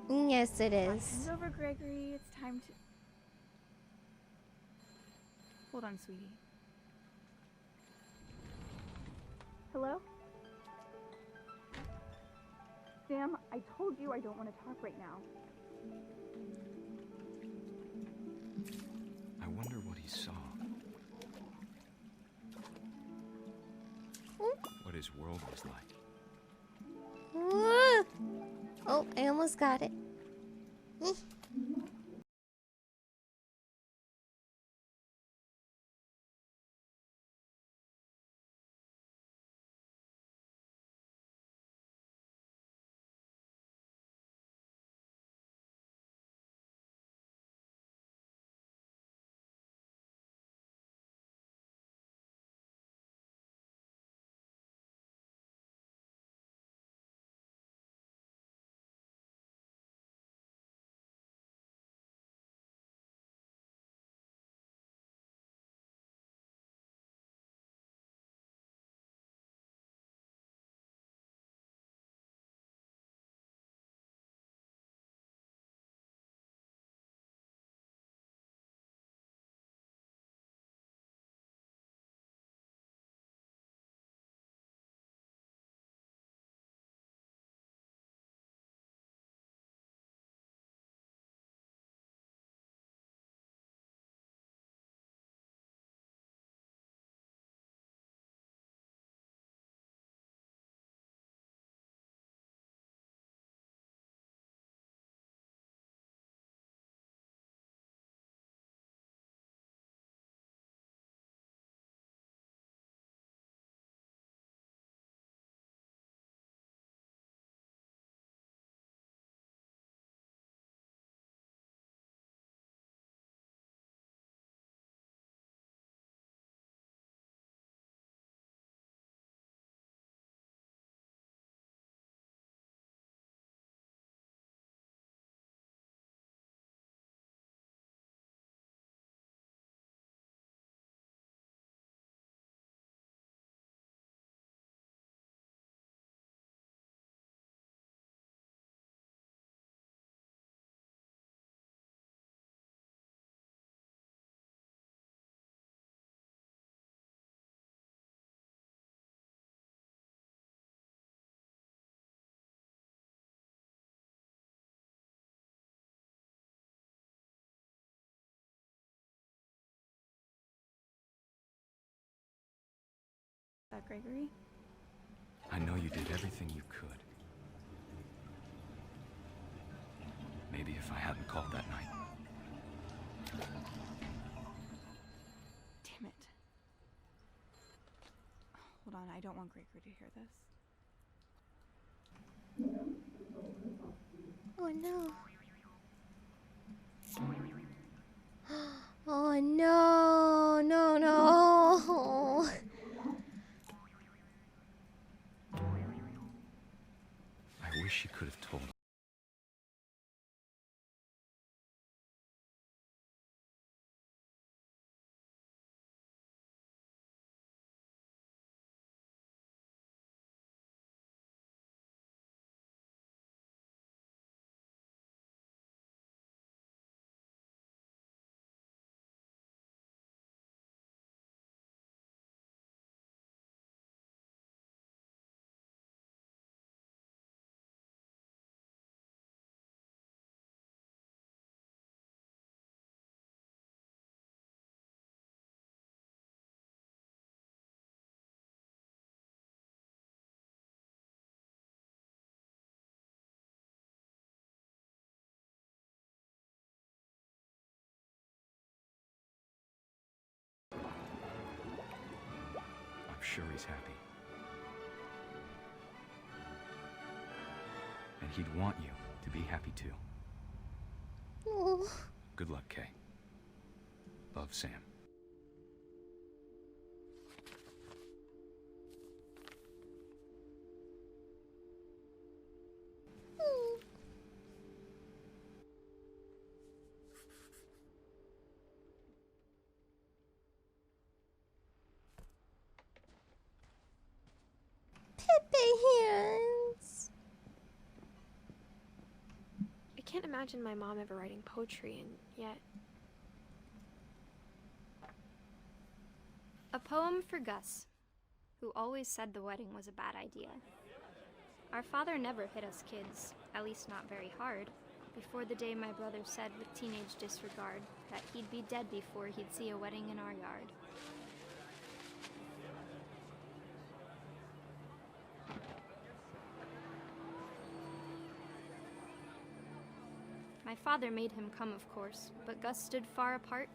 Yes, it is. It's over, Gregory. It's time to... Hold on, sweetie. Hello? Sam, I told you I don't want to talk right now. I wonder what he saw. what his world was like. Oh, I almost got it. That Gregory? I know you did everything you could. Maybe if I hadn't called that night. Damn it. Hold on, I don't want Gregory to hear this. Oh no. Oh no, no, no. I wish she could have told. I'm sure he's happy. And he'd want you to be happy too. Oh. Good luck, Kay. Love, Sam. Pepe hands. I can't imagine my mom ever writing poetry, and yet... A poem for Gus, who always said the wedding was a bad idea. Our father never hit us kids, at least not very hard, before the day my brother said with teenage disregard that he'd be dead before he'd see a wedding in our yard. My father made him come, of course, but Gus stood far apart,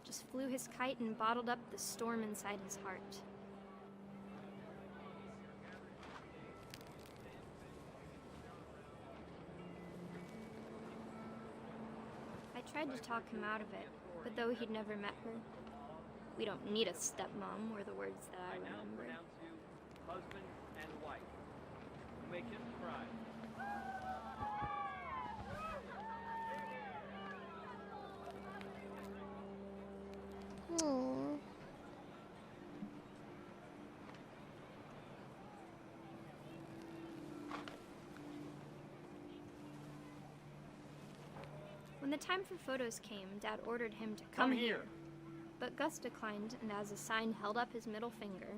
just flew his kite and bottled up the storm inside his heart. I tried to talk him out of it, but though he'd never met her, "We don't need a stepmom," were the words that I remember. Husband and wife. Make him cry. Aww. When the time for photos came, Dad ordered him to come here. But Gus declined, and as a sign held up his middle finger.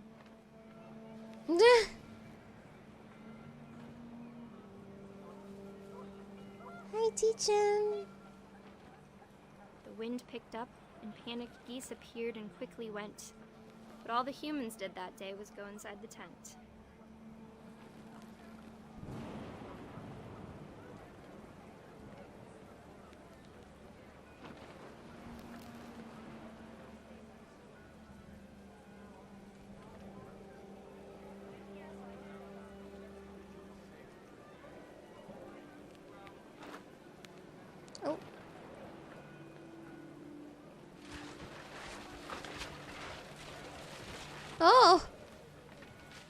Hi, teacher. The wind picked up, and panicked geese appeared and quickly went. But all the humans did that day was go inside the tent. Oh. Oh!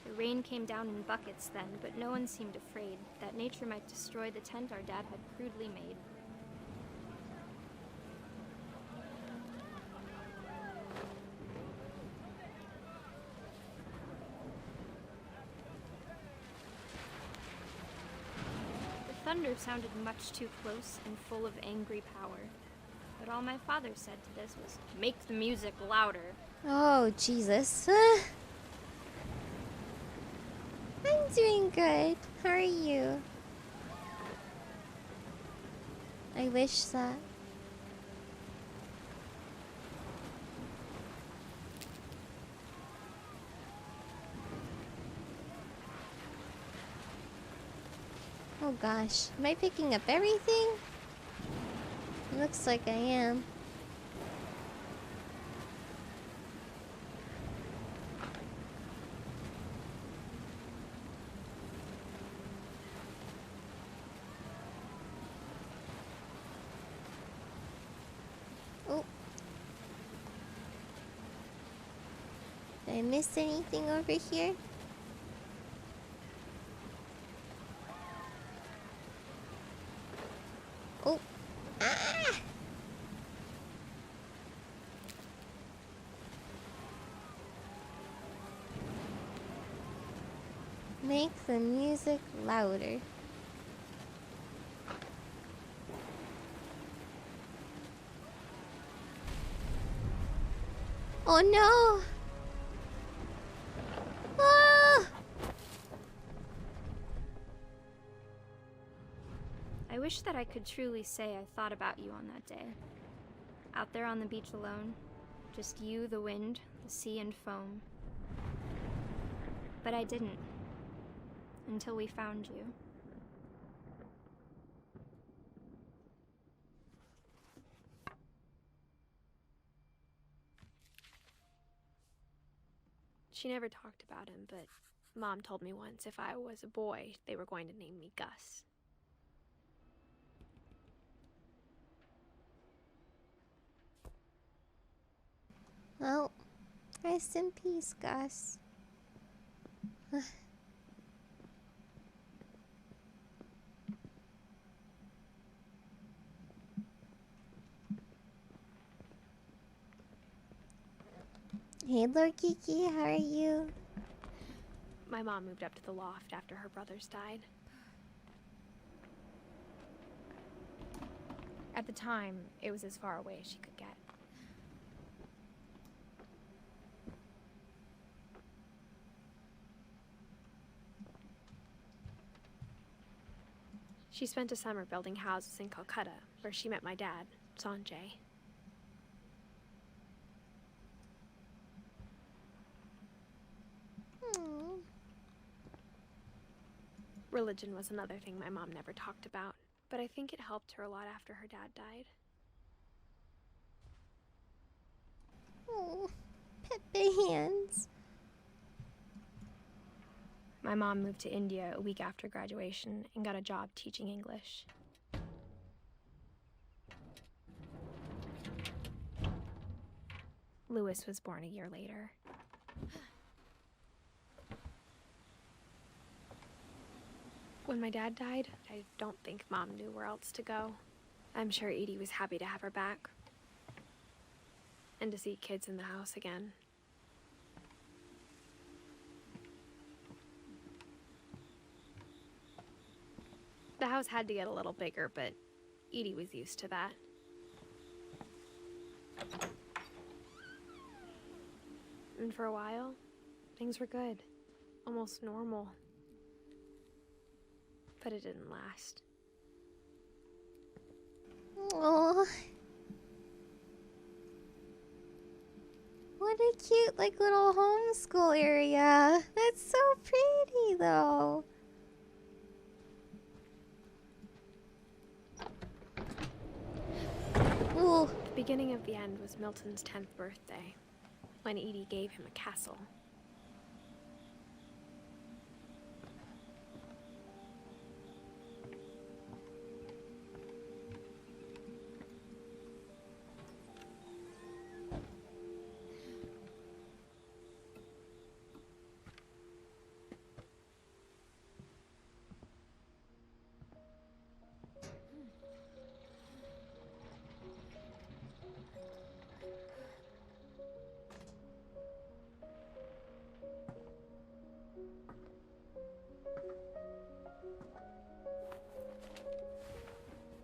The rain came down in buckets then, but no one seemed afraid that nature might destroy the tent our dad had crudely made. The thunder sounded much too close and full of angry power. But all my father said to this was, "Make the music louder." Oh, Jesus. I'm doing good. How are you? I wish that. Oh gosh, am I picking up everything? Looks like I am. Oh. Did I miss anything over here? Oh. Ah! Make the music louder. Oh no! Ah! I wish that I could truly say I thought about you on that day. Out there on the beach alone, just you, the wind, the sea, and foam. But I didn't. Until we found you. She never talked about him, but Mom told me once if I was a boy, they were going to name me Gus. Well, rest in peace, Gus. Hey, Lord Kiki, how are you? My mom moved up to the loft after her brothers died. At the time, it was as far away as she could get. She spent a summer building houses in Calcutta, where she met my dad, Sanjay. Religion was another thing my mom never talked about, but I think it helped her a lot after her dad died. Oh, Pepe hands. My mom moved to India a week after graduation and got a job teaching English. Louis was born a year later. When my dad died, I don't think Mom knew where else to go. I'm sure Edie was happy to have her back. And to see kids in the house again. The house had to get a little bigger, but Edie was used to that. And for a while, things were good. Almost normal. But it didn't last. Oh, what a cute, like, little homeschool area. That's so pretty, though. Ooh. The beginning of the end was Milton's 10th birthday, when Edie gave him a castle.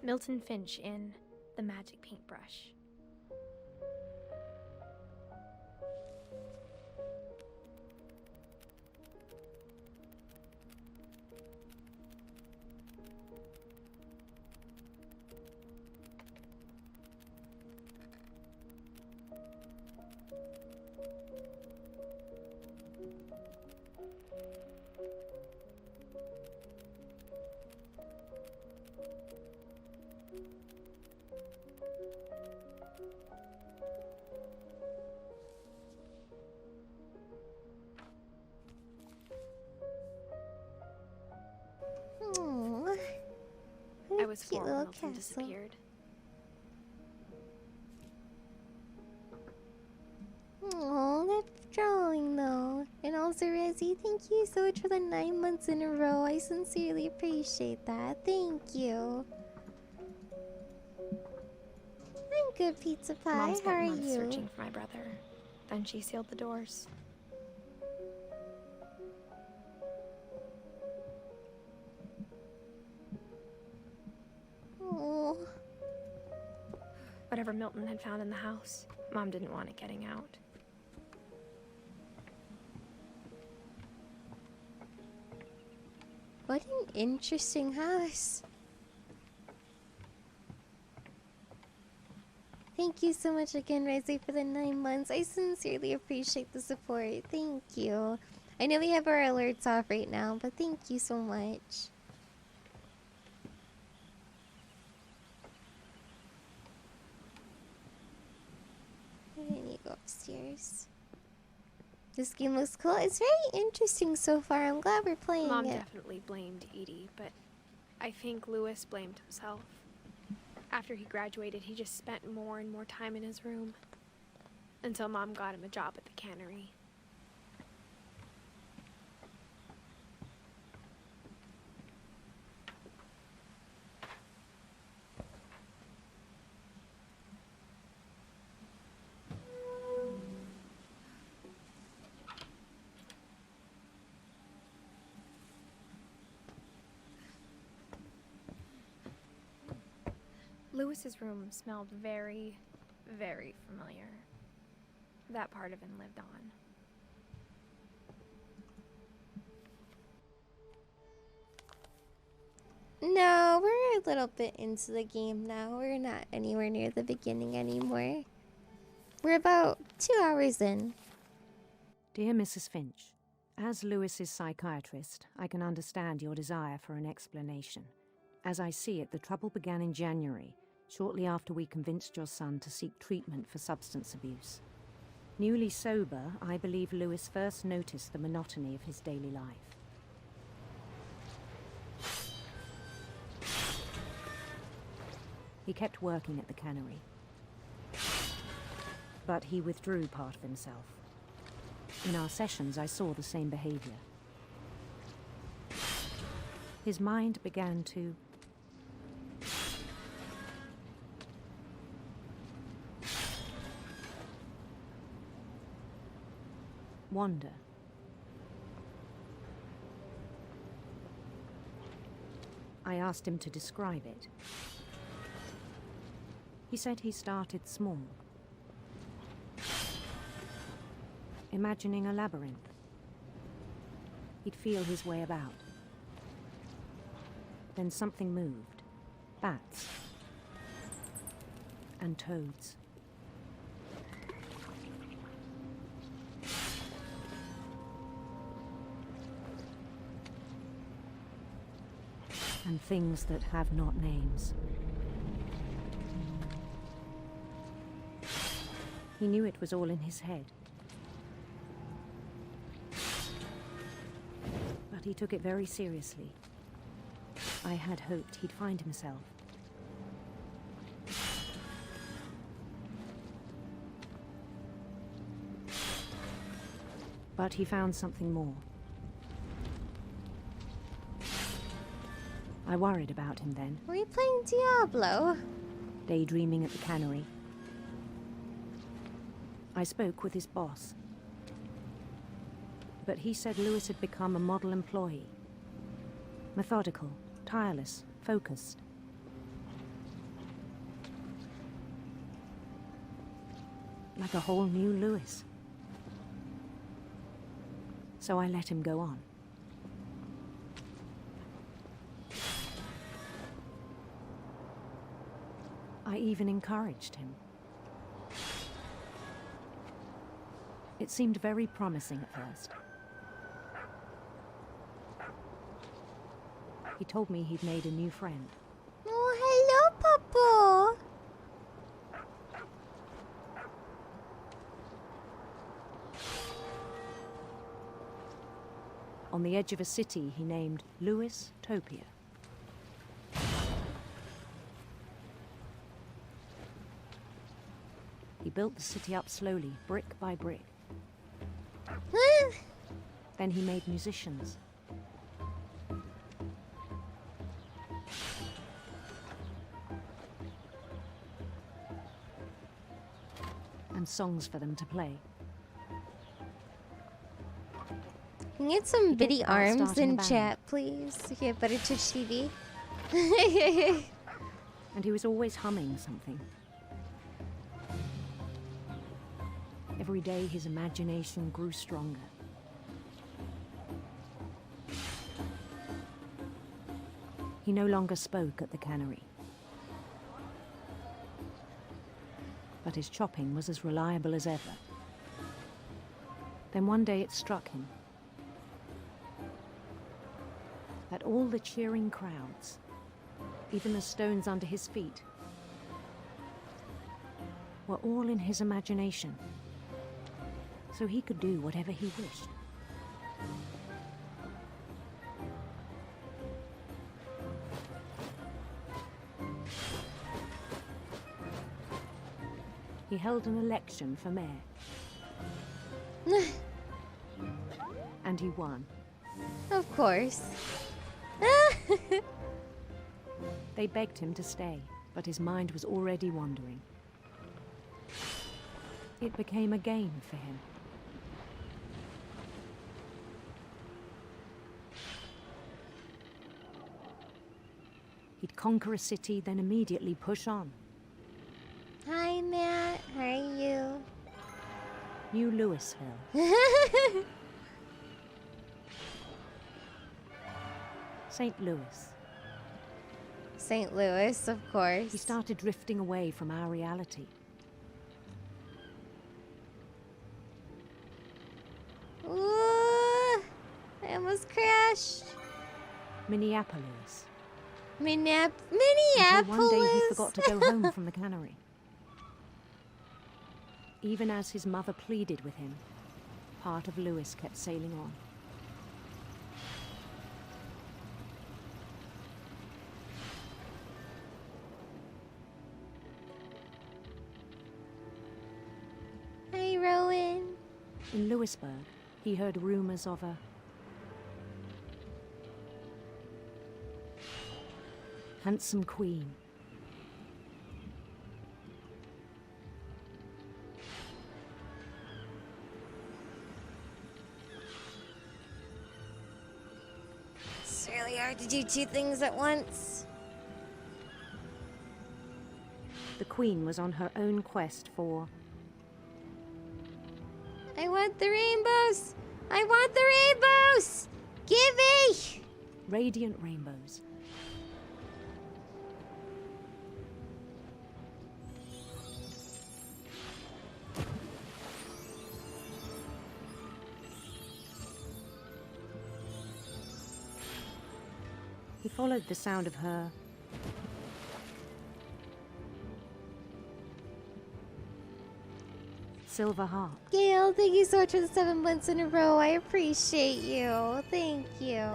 Milton Finch in The Magic Paintbrush. Aww. I was 4 when Milton disappeared. Oh, that drawing though. And also, Rezzy, thank you so much for the 9 months in a row. I sincerely appreciate that. Thank you. I'm good, Pizza Pie. Mom How spent are months you? searching for my brother. Then she sealed the doors. Oh. Whatever Milton had found in the house, Mom didn't want it getting out. What an interesting house. Thank you so much again, Rezzy, for the 9 months. I sincerely appreciate the support. Thank you. I know we have our alerts off right now, but thank you so much. I need to go upstairs. This game looks cool. It's very interesting so far. I'm glad we're playing Mom it. definitely blamed Edie, but I think Louis blamed himself. After he graduated, he just spent more and more time in his room. Until Mom got him a job at the cannery. Louis's room smelled very, very familiar. That part of him lived on. No, we're a little bit into the game now. We're not anywhere near the beginning anymore. We're about 2 hours in. Dear Mrs. Finch, as Lewis's psychiatrist, I can understand your desire for an explanation. As I see it, the trouble began in January, shortly after we convinced your son to seek treatment for substance abuse. Newly sober, I believe Lewis first noticed the monotony of his daily life. He kept working at the cannery, but he withdrew part of himself. In our sessions, I saw the same behavior. His mind began to wander. I asked him to describe it. He said he started small, imagining a labyrinth. He'd feel his way about. Then something moved. Bats. And toads. And things that have not names. He knew it was all in his head. But he took it very seriously. I had hoped he'd find himself. But he found something more. I worried about him then. Were you playing Diablo? Daydreaming at the cannery. I spoke with his boss. But he said Lewis had become a model employee. Methodical, tireless, focused. Like a whole new Lewis. So I let him go on. I even encouraged him. It seemed very promising at first. He told me he'd made a new friend. Oh, hello, Papa. On the edge of a city he named Lewis Topia. He built the city up slowly, brick by brick. Then he made musicians. And songs for them to play. Can you get some bitty arms starting a in band. chat, please? To get better Twitch TV. And he was always humming something. Every day his imagination grew stronger. He no longer spoke at the cannery. But his chopping was as reliable as ever. Then one day it struck him that all the cheering crowds, even the stones under his feet, were all in his imagination, so he could do whatever he wished. He held an election for mayor. And he won. Of course. They begged him to stay, but his mind was already wandering. It became a game for him. He'd conquer a city, then immediately push on. Hi, Matt. How are you? New Louisville. St. Louis. St. Louis, of course. He started drifting away from our reality. Ooh, I almost crashed. Minneapolis. Until Minneapolis. one day he forgot to go home from the cannery. Even as his mother pleaded with him, part of Lewis kept sailing on. Hi, Rowan. In Lewisburg, he heard rumors of a handsome queen. It's really hard to do two things at once. The queen was on her own quest for I want the rainbows! I want the rainbows! Give me! radiant rainbows. He followed the sound of her silver harp. Gail, thank you so much for the 7 months in a row. I appreciate you. Thank you.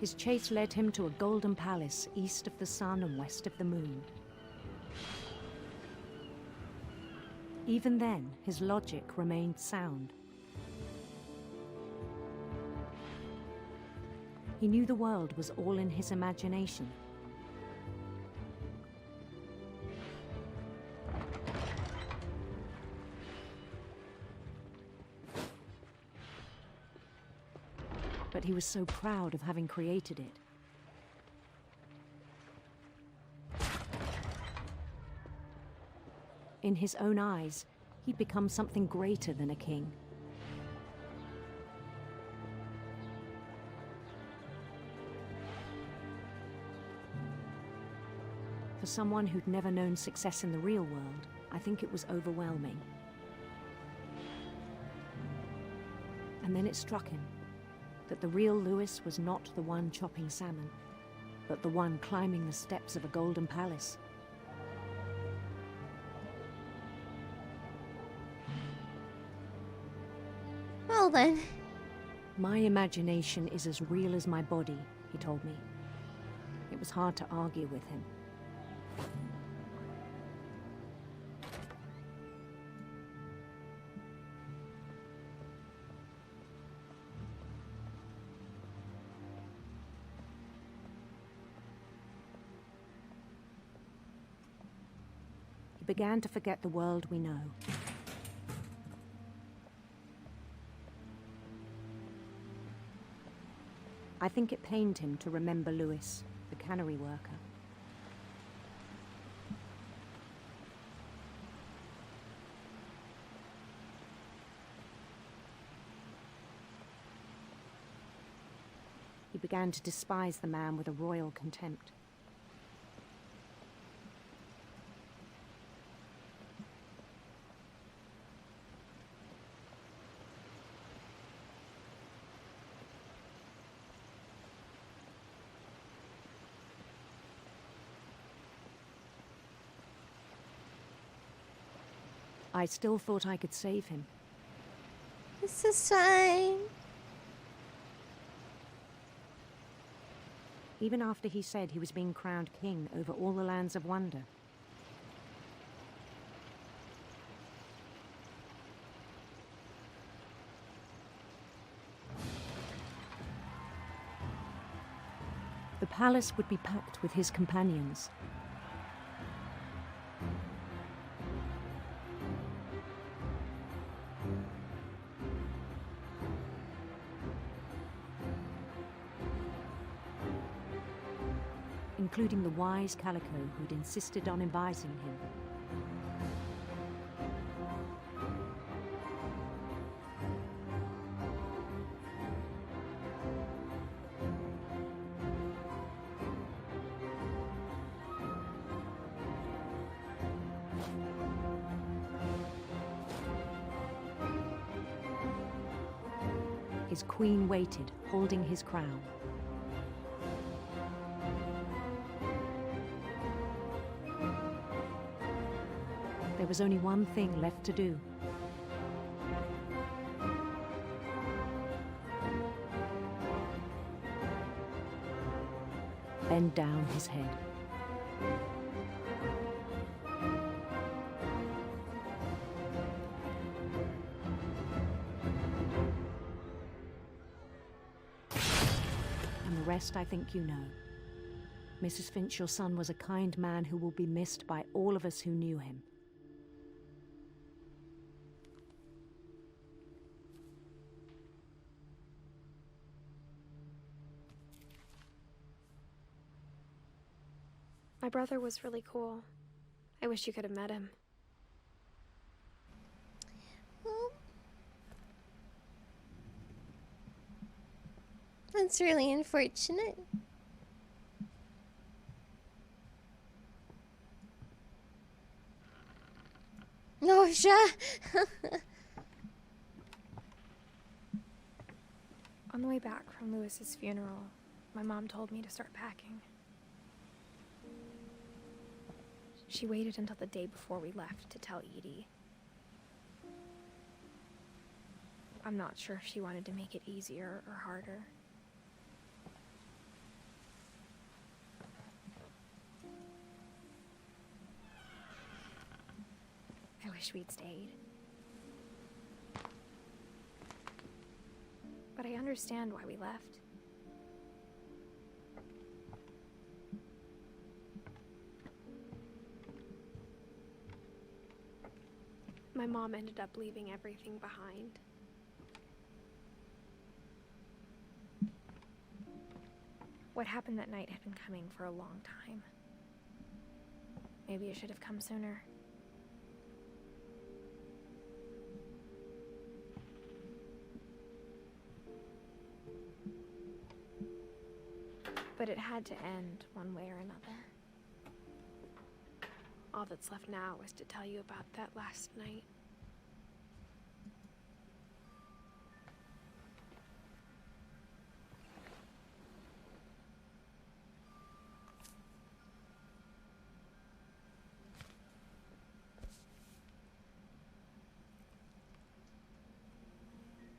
His chase led him to a golden palace east of the sun and west of the moon. Even then, his logic remained sound. He knew the world was all in his imagination. But he was so proud of having created it. In his own eyes, he'd become something greater than a king. For someone who'd never known success in the real world, I think it was overwhelming. And then it struck him that the real Lewis was not the one chopping salmon, but the one climbing the steps of a golden palace. Well then. My imagination is as real as my body, he told me. It was hard to argue with him. He began to forget the world we know. I think it pained him to remember Lewis, the cannery worker. He began to despise the man with a royal contempt. I still thought I could save him. This is fine. Even after he said he was being crowned king over all the lands of wonder. The palace would be packed with his companions. Including the wise Calico who'd insisted on advising him. His queen waited, holding his crown. There was only one thing left to do. Bend down his head. And the rest I think you know. Mrs. Finch, your son was a kind man who will be missed by all of us who knew him. My brother was really cool. I wish you could have met him. Well, that's really unfortunate. No, sure. On the way back from Lewis's funeral, my mom told me to start packing. She waited until the day before we left to tell Edie. I'm not sure if she wanted to make it easier or harder. I wish we'd stayed. But I understand why we left. My mom ended up leaving everything behind. What happened that night had been coming for a long time. Maybe it should have come sooner. But it had to end one way or another. All that's left now is to tell you about that last night.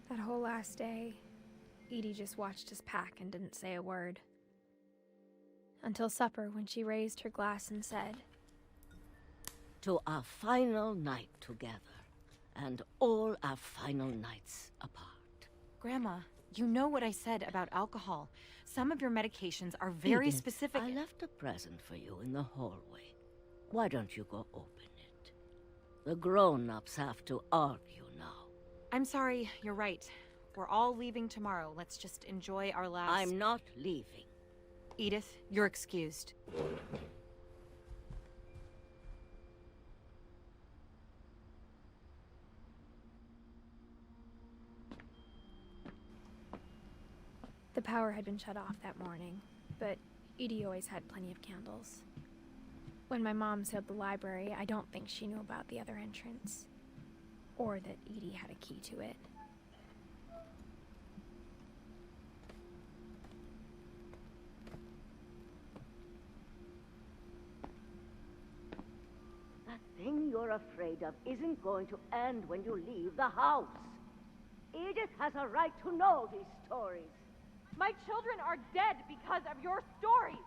That whole last day, Edie just watched us pack and didn't say a word. Until supper, when she raised her glass and said, "To our final night together, and all our final nights apart." Grandma, you know what I said about alcohol. Some of your medications are very Edith, specific. I left a present for you in the hallway. Why don't you go open it? The grown-ups have to argue now. I'm sorry, you're right. We're all leaving tomorrow. Let's just enjoy our last... I'm not leaving. Edith, you're excused. The power had been shut off that morning, but Edie always had plenty of candles. When my mom sealed the library, I don't think she knew about the other entrance, or that Edie had a key to it. The thing you're afraid of isn't going to end when you leave the house. Edith has a right to know these stories. My children are dead because of your stories.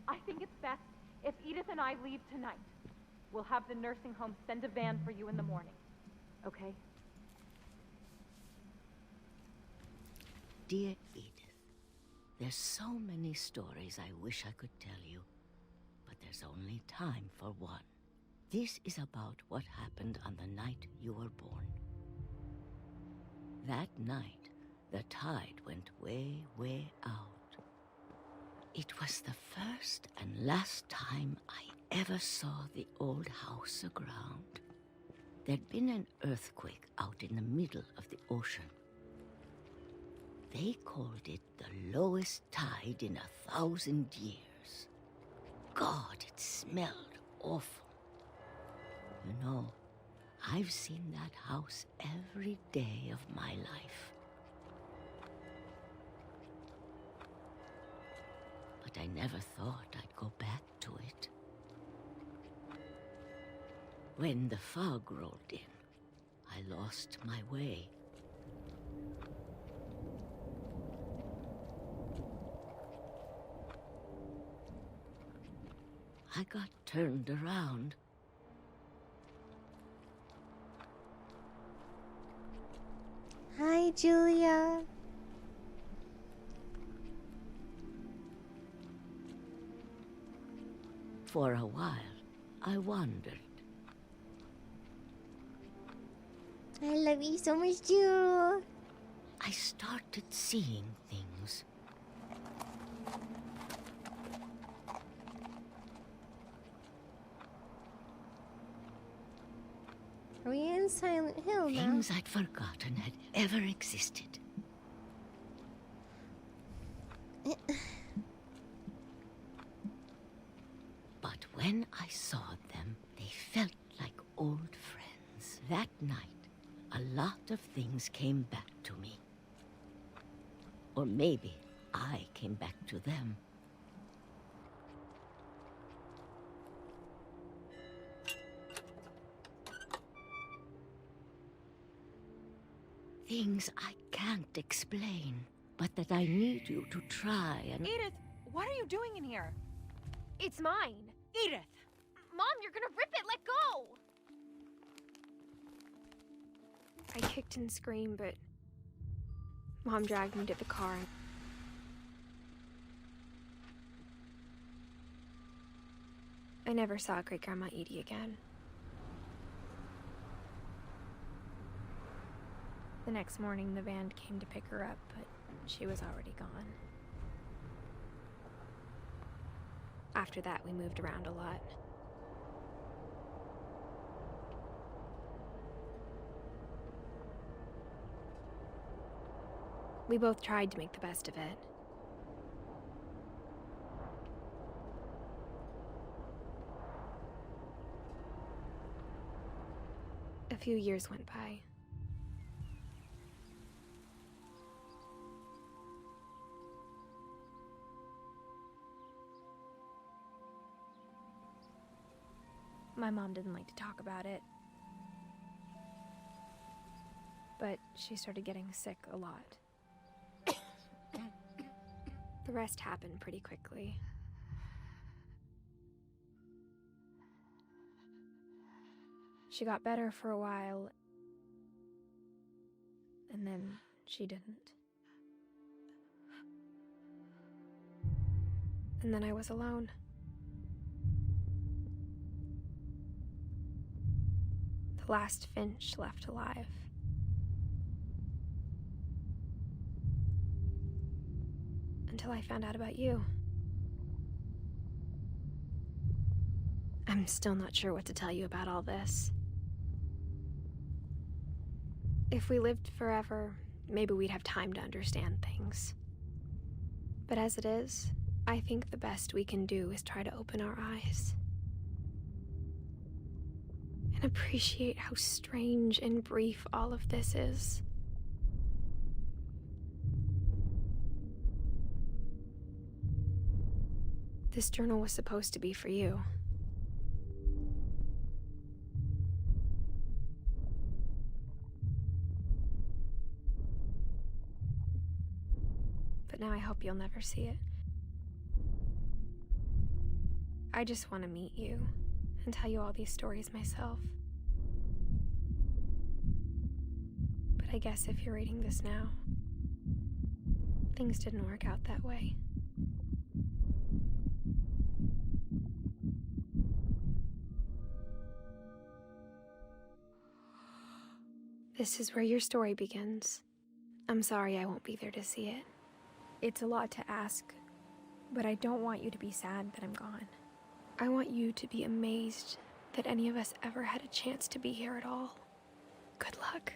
I think it's best if Edith and I leave tonight. We'll have the nursing home send a van for you in the morning. Okay? Dear Edith, there's so many stories I wish I could tell you, but there's only time for one. This is about what happened on the night you were born. That night, the tide went way, way out. It was the first and last time I ever saw the old house aground. There'd been an earthquake out in the middle of the ocean. They called it the lowest tide in 1,000 years. God, it smelled awful. You know, I've seen that house every day of my life. but I never thought I'd go back to it. When the fog rolled in, I lost my way. I got turned around. Hi, Julia. For a while, I wandered. I love you so much, too. I started seeing things. Are we in Silent Hill now? Things I'd forgotten had ever existed. But when I saw them, they felt like old friends. That night, a lot of things came back to me. Or maybe I came back to them. Things I can't explain, but that I need you to try and... Edith, what are you doing in here? It's mine. Edith! Mom, you're gonna rip it! Let go! I kicked and screamed, but Mom dragged me to the car. I never saw Great-Grandma Edie again. The next morning, the van came to pick her up, but she was already gone. After that, we moved around a lot. We both tried to make the best of it. A few years went by. My mom didn't like to talk about it. But she started getting sick a lot. The rest happened pretty quickly. She got better for a while, and then she didn't. And then I was alone. The last Finch left alive. Until I found out about you. I'm still not sure what to tell you about all this. If we lived forever, maybe we'd have time to understand things. But as it is, I think the best we can do is try to open our eyes. And appreciate how strange and brief all of this is. This journal was supposed to be for you. But now I hope you'll never see it. I just want to meet you and tell you all these stories myself. But I guess if you're reading this now, things didn't work out that way. This is where your story begins. I'm sorry I won't be there to see it. It's a lot to ask, but I don't want you to be sad that I'm gone. I want you to be amazed that any of us ever had a chance to be here at all. Good luck.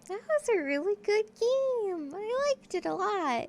That was a really good game. I liked it a lot.